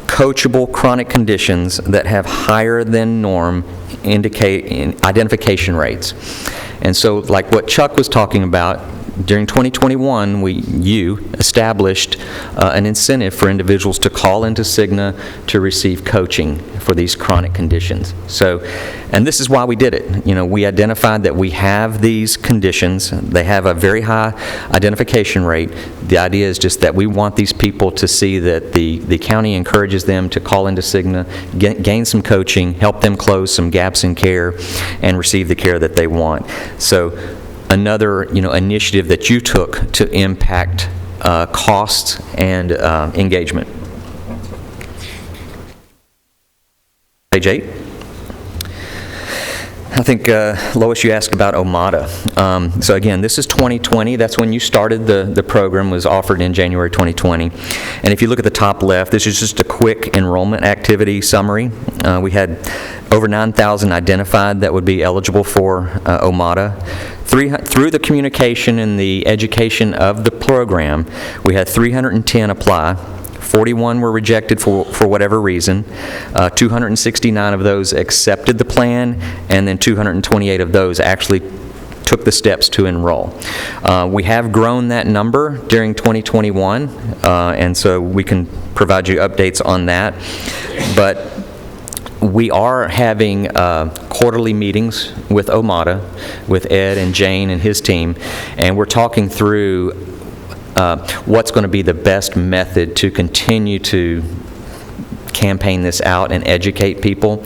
coachable chronic conditions that have higher than norm identification rates. And so like what Chuck was talking about, during 2021, you established an incentive for individuals to call into Cigna to receive coaching for these chronic conditions. So, and this is why we did it. You know, we identified that we have these conditions. They have a very high identification rate. The idea is just that we want these people to see that the county encourages them to call into Cigna, gain some coaching, help them close some gaps in care, and receive the care that they want. So, another initiative that you took to impact costs and engagement. Page 8. I think, Lois, you asked about OMADA. So again, this is 2020. That's when you started the program, was offered in January 2020. And if you look at the top left, this is just a quick enrollment activity summary. We had over 9,000 identified that would be eligible for OMADA. Through the communication and the education of the program, we had 310 apply. 41 were rejected for whatever reason. 269 of those accepted the plan, and then 228 of those actually took the steps to enroll. We have grown that number during 2021, and so we can provide you updates on that. But we are having quarterly meetings with OMADA, with Ed and Jane and his team, and we're talking through what's going to be the best method to continue to campaign this out and educate people.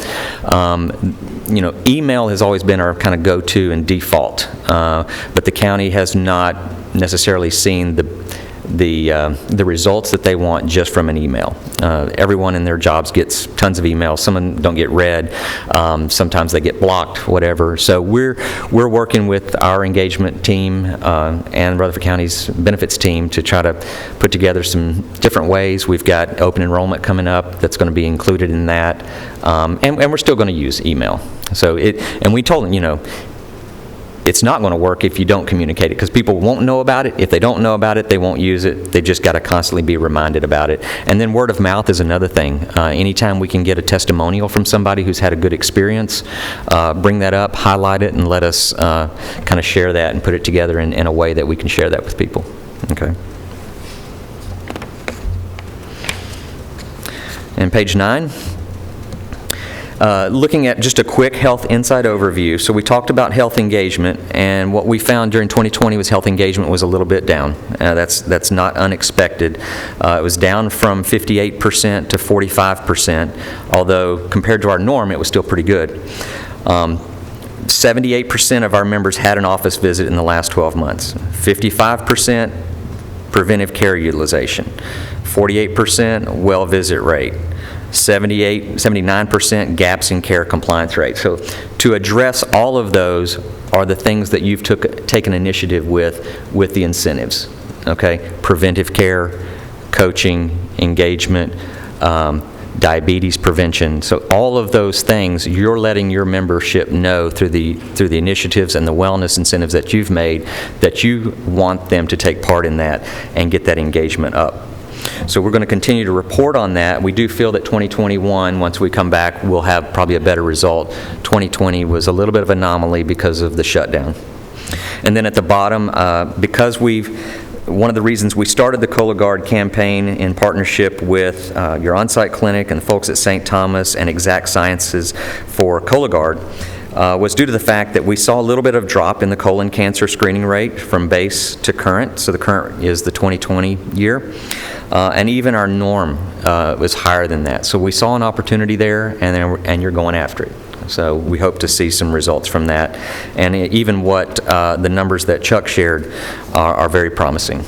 Email has always been our kind of go-to and default, but the county has not necessarily seen the results that they want just from an email. Everyone in their jobs gets tons of emails. Some of them don't get read. Sometimes they get blocked, whatever. So we're working with our engagement team and Rutherford County's benefits team to try to put together some different ways. We've got open enrollment coming up that's going to be included in that, and we're still going to use email. So and we told them, it's not going to work if you don't communicate it, because people won't know about it. If they don't know about it, they won't use it. They just got to constantly be reminded about it. And then word of mouth is another thing. Anytime we can get a testimonial from somebody who's had a good experience, bring that up, highlight it, and let us kind of share that and put it together in a way that we can share that with people. Okay. And page 9. Looking at just a quick Health Insight overview. So we talked about health engagement, and what we found during 2020 was health engagement was a little bit down. That's not unexpected. It was down from 58% to 45%, although compared to our norm, it was still pretty good. 78% of our members had an office visit in the last 12 months. 55% preventive care utilization. 48% well visit rate. 79% gaps in care compliance rate. So to address all of those are the things that you've taken initiative with the incentives, okay? Preventive care, coaching, engagement, diabetes prevention. So all of those things, you're letting your membership know through the initiatives and the wellness incentives that you've made that you want them to take part in that and get that engagement up. So we're going to continue to report on that. We do feel that 2021, once we come back, we'll have probably a better result. 2020 was a little bit of an anomaly because of the shutdown. And then at the bottom, because one of the reasons we started the Cologuard campaign in partnership with your on-site clinic and the folks at St. Thomas and Exact Sciences for Cologuard was due to the fact that we saw a little bit of drop in the colon cancer screening rate from base to current. So the current is the 2020 year. And even our norm was higher than that. So we saw an opportunity there, and you're going after it. So we hope to see some results from that. And even what the numbers that Chuck shared are very promising.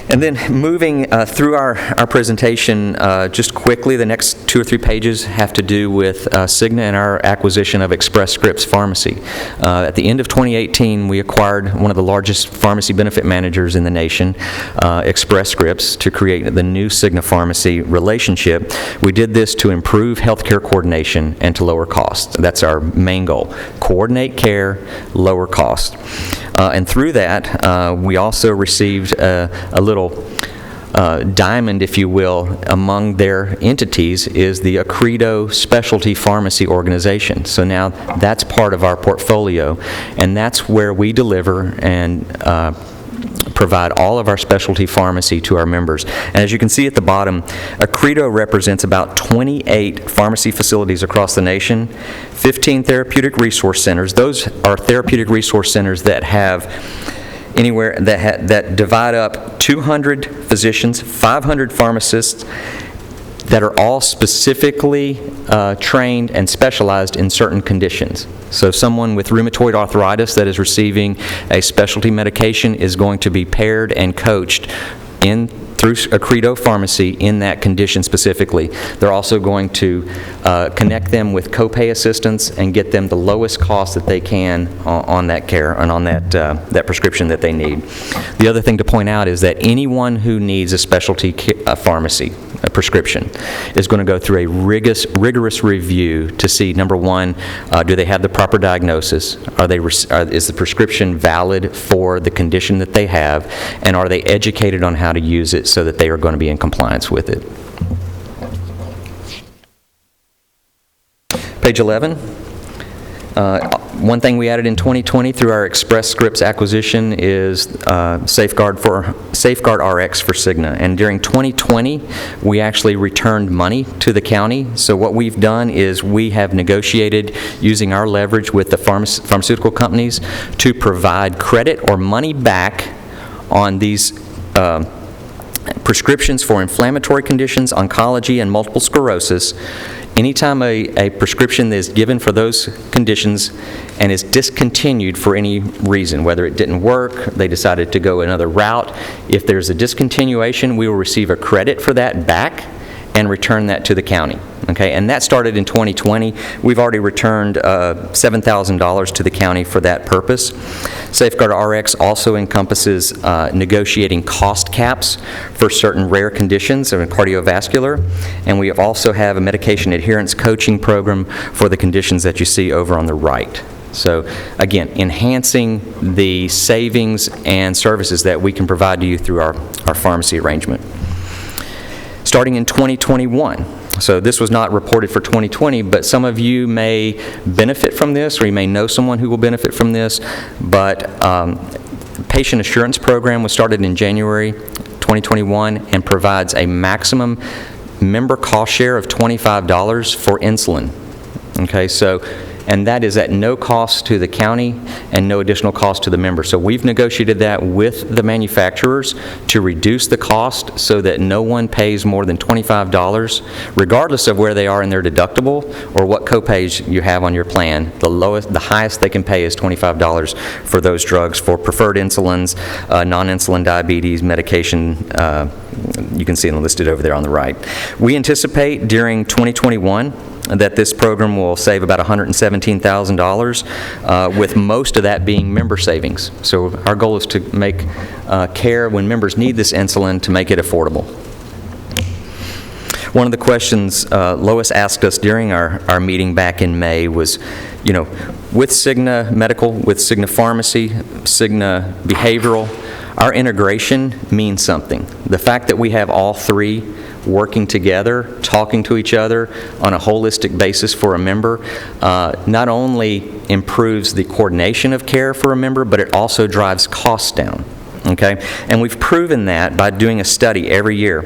And then moving through our presentation just quickly, the next 2 or 3 pages have to do with Cigna and our acquisition of Express Scripts Pharmacy. At the end of 2018, we acquired one of the largest pharmacy benefit managers in the nation, Express Scripts, to create the new Cigna Pharmacy relationship. We did this to improve healthcare coordination and to lower costs. That's our main goal. Coordinate care, lower cost. And through that, we also received a little diamond, if you will, among their entities is the Accredo Specialty Pharmacy Organization. So now that's part of our portfolio, and that's where we deliver and provide all of our specialty pharmacy to our members. And as you can see at the bottom, Accredo represents about 28 pharmacy facilities across the nation, 15 therapeutic resource centers. Those are therapeutic resource centers that have anywhere that divide up 200 physicians, 500 pharmacists that are all specifically trained and specialized in certain conditions. So someone with rheumatoid arthritis that is receiving a specialty medication is going to be paired and coached through Accredo Pharmacy in that condition specifically. They're also going to connect them with copay assistance and get them the lowest cost that they can on that care and on that prescription that they need. The other thing to point out is that anyone who needs a specialty pharmacy, a prescription, is going to go through a rigorous review to see, number one, do they have the proper diagnosis? Is the prescription valid for the condition that they have? And are they educated on how to use it so that they are going to be in compliance with it? Page 11. One thing we added in 2020 through our Express Scripts acquisition is Safeguard RX for Cigna. And during 2020, we actually returned money to the county. So what we've done is we have negotiated using our leverage with the pharmaceutical companies to provide credit or money back on these prescriptions for inflammatory conditions, oncology, and multiple sclerosis. Anytime a prescription is given for those conditions and is discontinued for any reason, whether it didn't work, they decided to go another route, if there's a discontinuation, we will receive a credit for that back and return that to the county. Okay, and that started in 2020. We've already returned $7,000 to the county for that purpose. Safeguard RX also encompasses negotiating cost caps for certain rare conditions of cardiovascular, and we also have a medication adherence coaching program for the conditions that you see over on the right. So again, enhancing the savings and services that we can provide to you through our pharmacy arrangement. Starting in 2021, so this was not reported for 2020, but some of you may benefit from this, or you may know someone who will benefit from this, but Patient Assurance Program was started in January 2021 and provides a maximum member cost share of $25 for insulin. Okay, so, and that is at no cost to the county and no additional cost to the member. So we've negotiated that with the manufacturers to reduce the cost so that no one pays more than $25, regardless of where they are in their deductible or what copays you have on your plan. The highest they can pay is $25 for those drugs for preferred insulins, non-insulin diabetes, medication. You can see them listed over there on the right. We anticipate during 2021 that this program will save about $117,000, with most of that being member savings. So our goal is to make care when members need this insulin to make it affordable. One of the questions Lois asked us during our meeting back in May was, with Cigna Medical, with Cigna Pharmacy, Cigna Behavioral, our integration means something. The fact that we have all three working together, talking to each other on a holistic basis for a member, not only improves the coordination of care for a member, but it also drives costs down. Okay? And we've proven that by doing a study every year.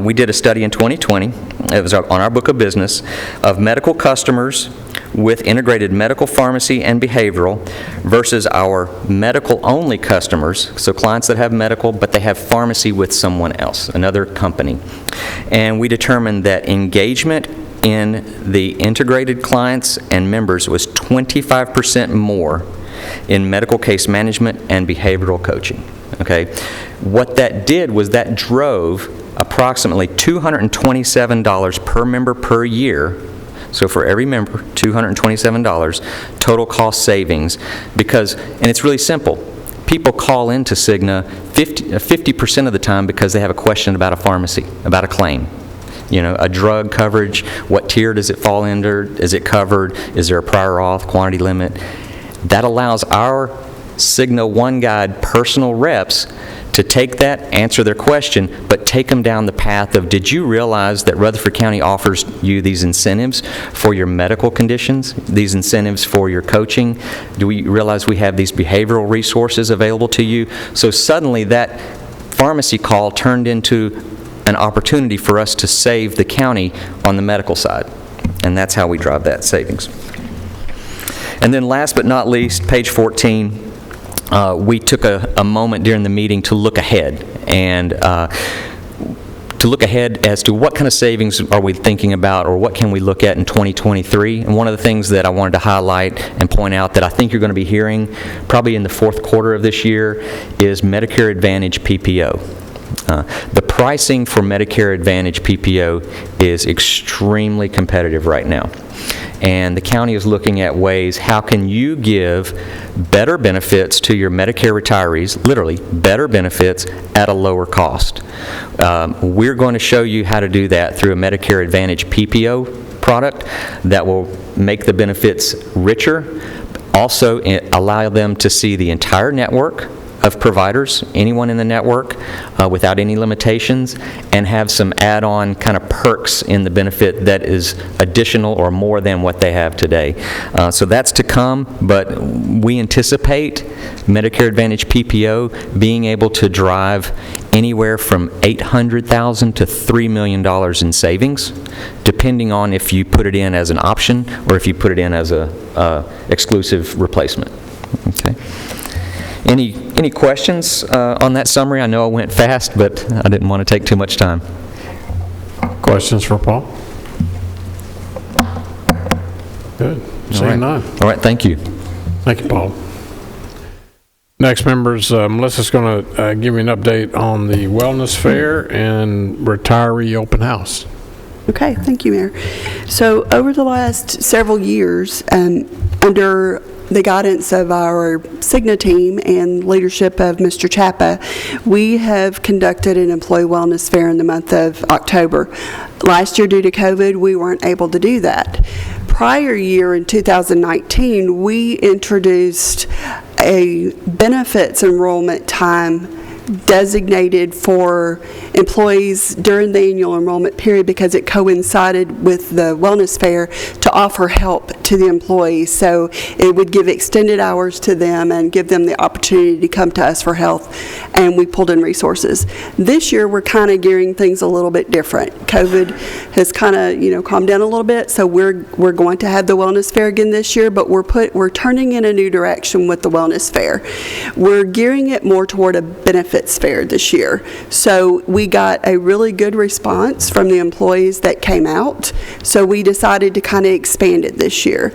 We did a study in 2020, it was on our book of business, of medical customers with integrated medical, pharmacy, and behavioral versus our medical-only customers, so clients that have medical, but they have pharmacy with someone else, another company. And we determined that engagement in the integrated clients and members was 25% more in medical case management and behavioral coaching. Okay? What that did was that drove approximately $227 per member per year. So for every member, $227 total cost savings, because, and it's really simple, people call into Cigna 50% of the time because they have a question about a pharmacy, about a claim. A drug coverage, what tier does it fall under, is it covered, is there a prior auth, quantity limit? That allows our Cigna One Guide personal reps to take that, answer their question, but take them down the path of, did you realize that Rutherford County offers you these incentives for your medical conditions, these incentives for your coaching? Do we realize we have these behavioral resources available to you? So suddenly that pharmacy call turned into an opportunity for us to save the county on the medical side. And that's how we drive that savings. And then last but not least, page 14, we took a moment during the meeting to look ahead, and to look ahead as to what kind of savings are we thinking about, or what can we look at in 2023. And one of the things that I wanted to highlight and point out that I think you're going to be hearing probably in the fourth quarter of this year is Medicare Advantage PPO. The pricing for Medicare Advantage PPO is extremely competitive right now. And the county is looking at ways, how can you give better benefits to your Medicare retirees, literally better benefits at a lower cost. We're going to show you how to do that through a Medicare Advantage PPO product that will make the benefits richer, also allow them to see the entire network of providers, anyone in the network, without any limitations, and have some add-on kind of perks in the benefit that is additional or more than what they have today. So that's to come, but we anticipate Medicare Advantage PPO being able to drive anywhere from $800,000 to $3 million in savings, depending on if you put it in as an option or if you put it in as a exclusive replacement. Okay. Any questions on that summary? I know I went fast, but I didn't want to take too much time. Questions for Paul? Good. Seeing none. All right, thank you. Thank you, Paul. Next, members, Melissa's going to give you an update on the Wellness Fair and Retiree Open House. Okay, thank you, Mayor. So over the last several years, under the guidance of our Cigna team and leadership of Mr. Chapa, we have conducted an employee wellness fair in the month of October. Last year, due to COVID, we weren't able to do that. Prior year, in 2019, we introduced a benefits enrollment time designated for employees during the annual enrollment period because it coincided with the wellness fair to offer help to the employees. So it would give extended hours to them and give them the opportunity to come to us for health, and we pulled in resources. This year, we're kind of gearing things a little bit different. COVID has kind of, calmed down a little bit, so we're going to have the wellness fair again this year, but we're turning in a new direction with the wellness fair. We're gearing it more toward a benefits fair this year. So we got a really good response from the employees that came out, so we decided to kind of expand it this year.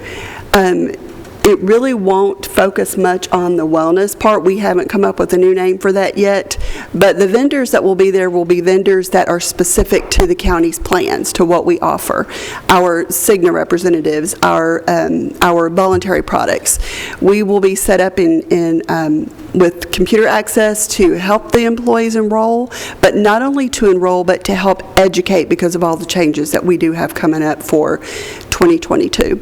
It really won't focus much on the wellness part. We haven't come up with a new name for that yet, but the vendors that will be there will be vendors that are specific to the county's plans, to what we offer. Our Cigna representatives, our voluntary products. We will be set up with computer access to help the employees enroll, but not only to enroll, but to help educate because of all the changes that we do have coming up for 2022.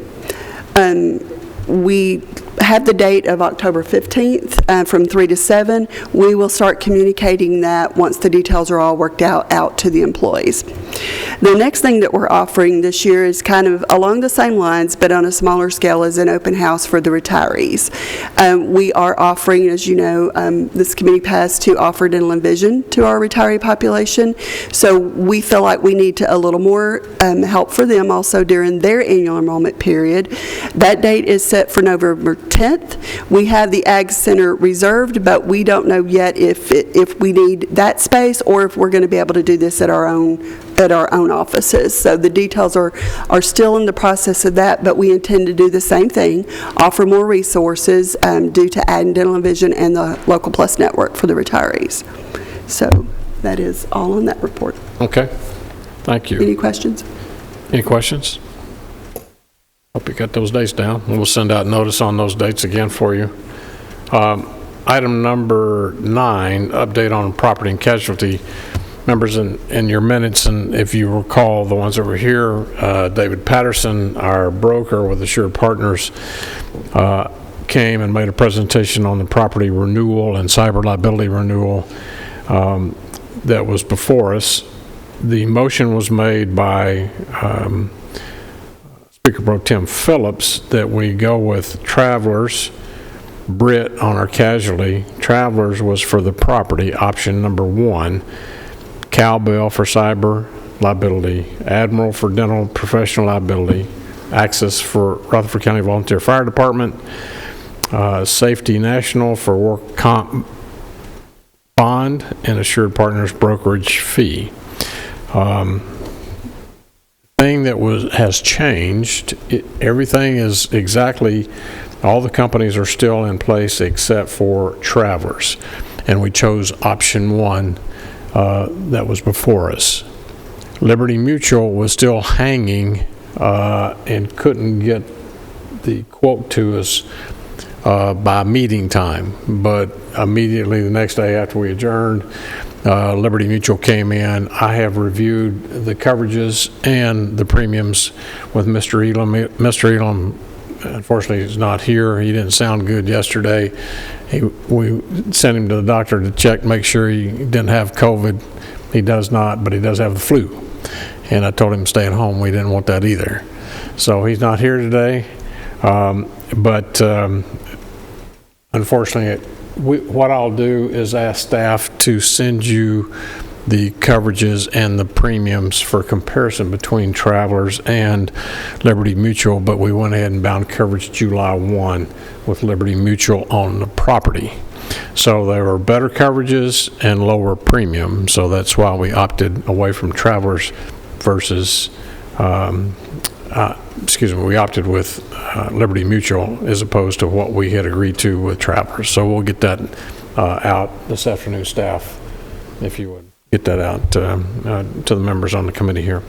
We have the date of October 15th from 3 to 7. We will start communicating that once the details are all worked out to the employees. The next thing that we're offering this year is kind of along the same lines, but on a smaller scale, is an open house for the retirees. We are offering, as you know, this committee passed to offer dental and vision to our retiree population. So we feel like we need a little more help for them also during their annual enrollment period. That date is set for November 10th. We have the Ag Center reserved, but we don't know yet if we need that space or if we're going to be able to do this at our own offices. So the details are still in the process of that, but we intend to do the same thing, offer more resources due to Ag Dental and Vision and the Local Plus Network for the retirees. So that is all on that report. Okay. Thank you. Any questions? Any questions? Hope you got those dates down. We'll send out notice on those dates again for you. Item number 9, update on property and casualty. Members, in your minutes, and if you recall, the ones that were here, David Patterson, our broker with Assured Partners, came and made a presentation on the property renewal and cyber liability renewal that was before us. The motion was made by Speaker Pro Tem Phillips that we go with Travelers, Brit on our casualty. Travelers was for the property, option number 1. Cowbell for cyber liability, Admiral for dental professional liability, Access for Rutherford County Volunteer Fire Department, Safety National for work comp bond, and Assured Partners brokerage fee. Thing that has changed, everything is exactly, all the companies are still in place except for Travelers, and we chose option 1 that was before us. Liberty Mutual was still hanging and couldn't get the quote to us by meeting time, but immediately the next day after we adjourned, Liberty Mutual came in. I have reviewed the coverages and the premiums with Mr. Elam. Mr. Elam, unfortunately, is not here. He didn't sound good yesterday. We sent him to the doctor to check, make sure he didn't have COVID. He does not, but he does have the flu. And I told him to stay at home. We didn't want that either. So he's not here today. But unfortunately, what I'll do is ask staff to send you the coverages and the premiums for comparison between Travelers and Liberty Mutual, but we went ahead and bound coverage July 1 with Liberty Mutual on the property. So there were better coverages and lower premium, so that's why we opted away from Travelers versus, we opted with Liberty Mutual as opposed to what we had agreed to with Travelers. So we'll get that out this afternoon, staff, if you would. Get that out to the members on the committee here.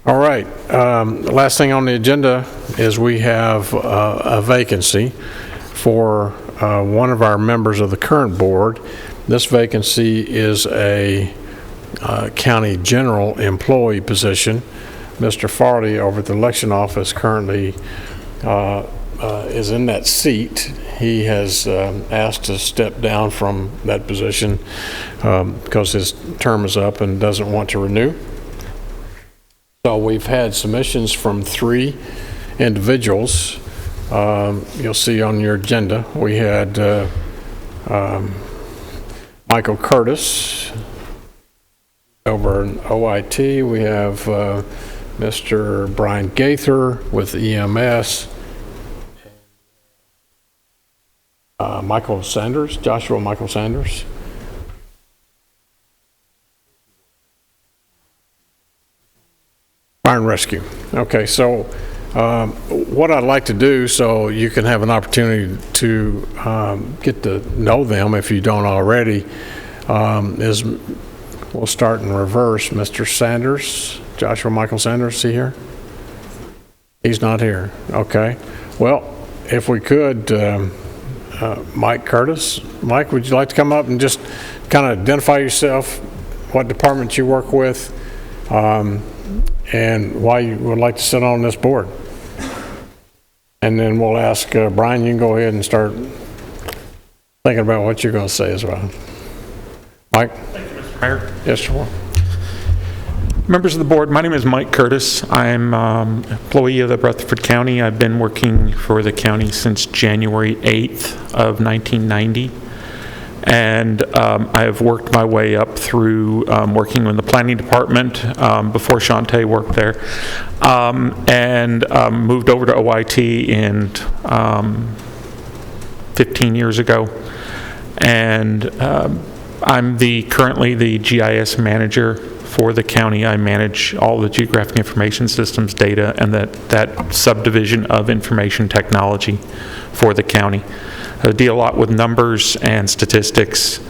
All right. The last thing on the agenda is we have a vacancy for one of our members of the current board. This vacancy is a county general employee position. Mr. Farley over at the election office currently is in that seat. He has asked to step down from that position because his term is up and doesn't want to renew. So we've had submissions from 3 individuals. You'll see on your agenda, we had Michael Curtis over in OIT. We have Mr. Brian Gaither with EMS. Michael Sanders, Joshua Michael Sanders. Fire and Rescue. Okay, so what I'd like to do, so you can have an opportunity to get to know them if you don't already, is we'll start in reverse. Mr. Sanders, Joshua Michael Sanders, is he here? He's not here. Okay. Well, if we could, Mike Curtis. Mike, would you like to come up and just kind of identify yourself, what department you work with, and why you would like to sit on this board? And then we'll ask Brian, you can go ahead and start thinking about what you're going to say as well. Mike? Thank you, Mr. Mayor. Yes, sir. Members of the board, my name is Mike Curtis. I'm an employee of the Rutherford County. I've been working for the county since January 8th of 1990. And I have worked my way up through working in the planning department before Shantae worked there, and moved over to OIT in 15 years ago. And I'm currently the GIS manager for the county. I manage all the geographic information systems data and that subdivision of information technology for the county. I deal a lot with numbers and statistics,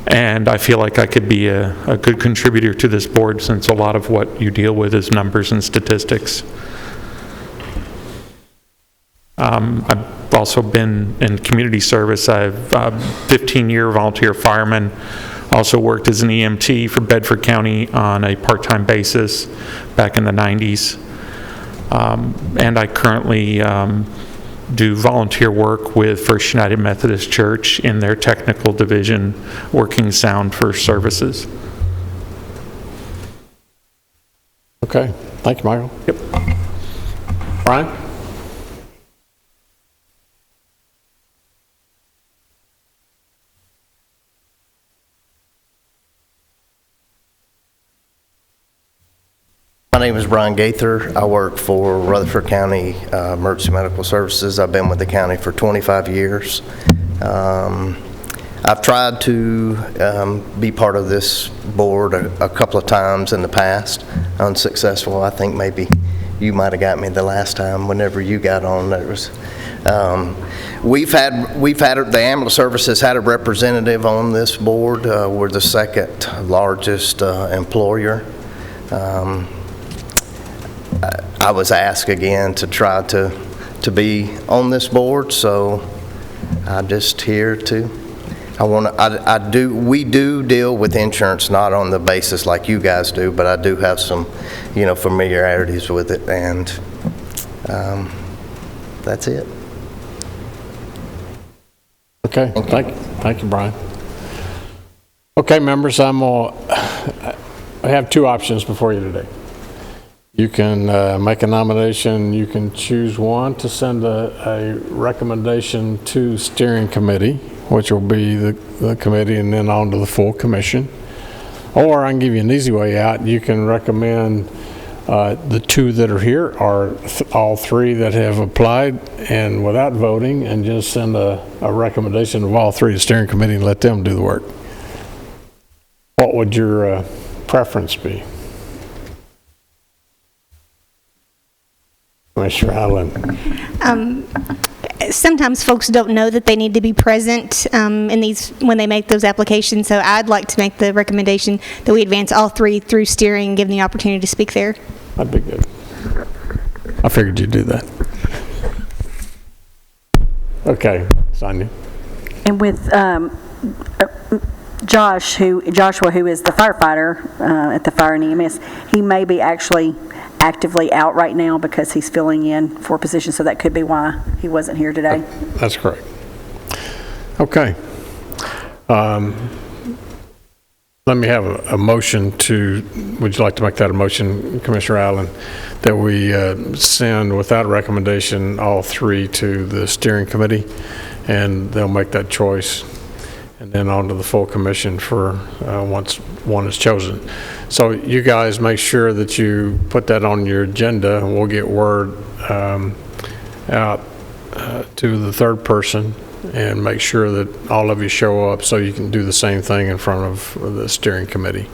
and I feel like I could be a good contributor to this board since a lot of what you deal with is numbers and statistics. I've also been in community service. I've 15-year volunteer fireman. Also worked as an EMT for Bedford County on a part-time basis back in the 90s. And I currently do volunteer work with First United Methodist Church in their technical division, working sound for services. Okay. Thank you, Michael. Yep. Brian? My name is Brian Gaither. I work for Rutherford County Emergency Medical Services. I've been with the county for 25 years. I've tried to be part of this board a couple of times in the past, unsuccessful. I think maybe you might have got me the last time whenever you got on. There was, we've had the ambulance service has had a representative on this board. We're the second largest employer. I was asked again to try to be on this board, so I'm just here to. We do deal with insurance, not on the basis like you guys do, but I do have some, familiarities with it, and that's it. Okay. Thank you, Brian. Okay, members, I have 2 options before you today. You can make a nomination. You can choose one to send a recommendation to steering committee, which will be the committee and then on to the full commission. Or I can give you an easy way out. You can recommend the 2 that are here or all 3 that have applied and without voting, and just send a recommendation of all 3 to steering committee and let them do the work. What would your preference be? Commissioner Allen. Sometimes folks don't know that they need to be present when they make those applications, so I'd like to make the recommendation that we advance all 3 through steering and give them the opportunity to speak there. That'd be good. I figured you'd do that. Okay, Sonia. And with Joshua, who is the firefighter at the fire and EMS, he may be actually actively out right now because he's filling in for a position, so that could be why he wasn't here today. That's correct. Okay. Let me have a motion would you like to make that a motion, Commissioner Allen, that we send without recommendation all 3 to the steering committee, and they'll make that choice, and then on to the full commission for once one is chosen. So you guys make sure that you put that on your agenda, and we'll get word out to the third person and make sure that all of you show up so you can do the same thing in front of the steering committee.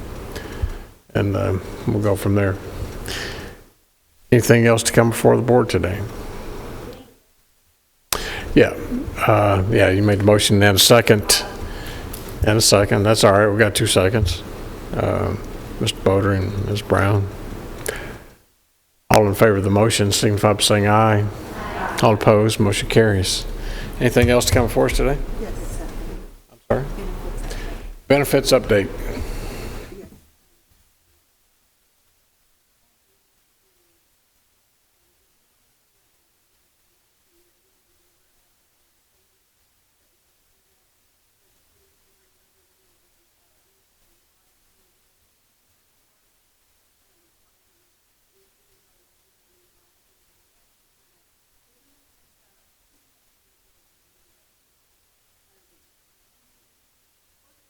And we'll go from there. Anything else to come before the board today? Yeah. You made the motion and a second. And a second. That's all right. We've got 2 seconds. Mr. Boder and Ms. Brown. All in favor of the motion, signify by saying aye. All opposed, motion carries. Anything else to come before us today? Yes. I'm sorry? Benefits update.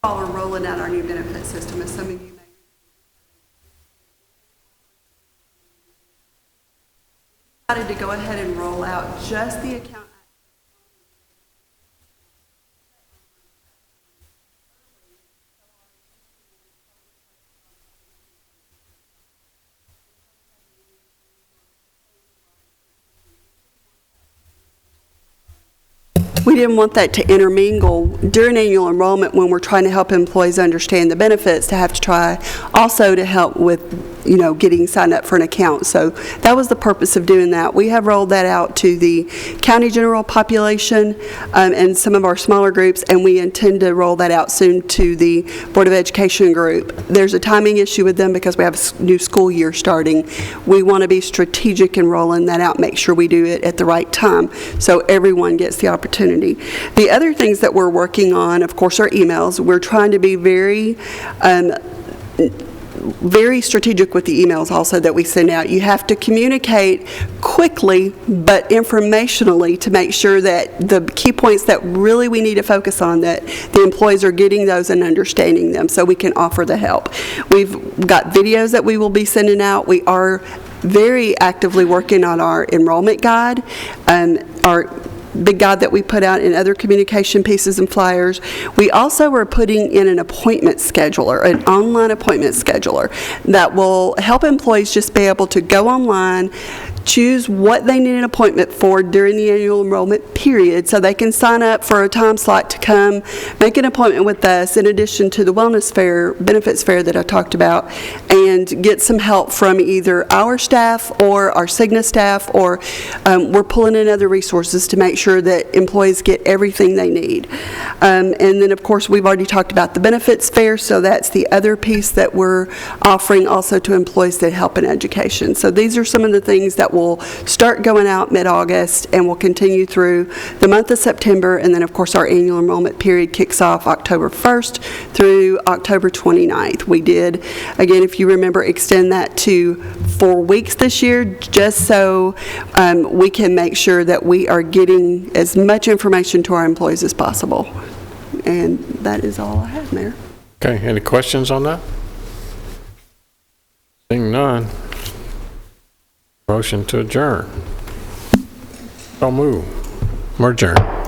We're rolling out our new benefit system, as some of you may decided to go ahead and roll out just the account. We didn't want that to intermingle during annual enrollment when we're trying to help employees understand the benefits, to have to try also to help with, getting signed up for an account. So that was the purpose of doing that. We have rolled that out to the county general population and some of our smaller groups, and we intend to roll that out soon to the Board of Education group. There's a timing issue with them because we have a new school year starting. We want to be strategic in rolling that out, make sure we do it at the right time so everyone gets the opportunity. The other things that we're working on, of course, are emails. We're trying to be very strategic with the emails also that we send out. You have to communicate quickly but informationally to make sure that the key points that really we need to focus on, that the employees are getting those and understanding them so we can offer the help. We've got videos that we will be sending out. We are very actively working on our enrollment guide, our big guide that we put out in other communication pieces and flyers. We also are putting in an appointment scheduler, an online appointment scheduler that will help employees just be able to go online, choose what they need an appointment for during the annual enrollment period so they can sign up for a time slot to come make an appointment with us in addition to the wellness fair, benefits fair that I talked about, and get some help from either our staff or our Cigna staff, or we're pulling in other resources to make sure that employees get everything they need. And then, of course, we've already talked about the benefits fair, so that's the other piece that we're offering also to employees that help in education. So these are some of the things that will start going out mid-August and will continue through the month of September, and then, of course, our annual enrollment period kicks off October 1st through October 29th. We did, again, if you remember, extend that to 4 weeks this year, just so we can make sure that we are getting as much information to our employees as possible. And that is all I have, Mayor. Okay, any questions on that? Seeing none. Motion to adjourn. So move. We're adjourned.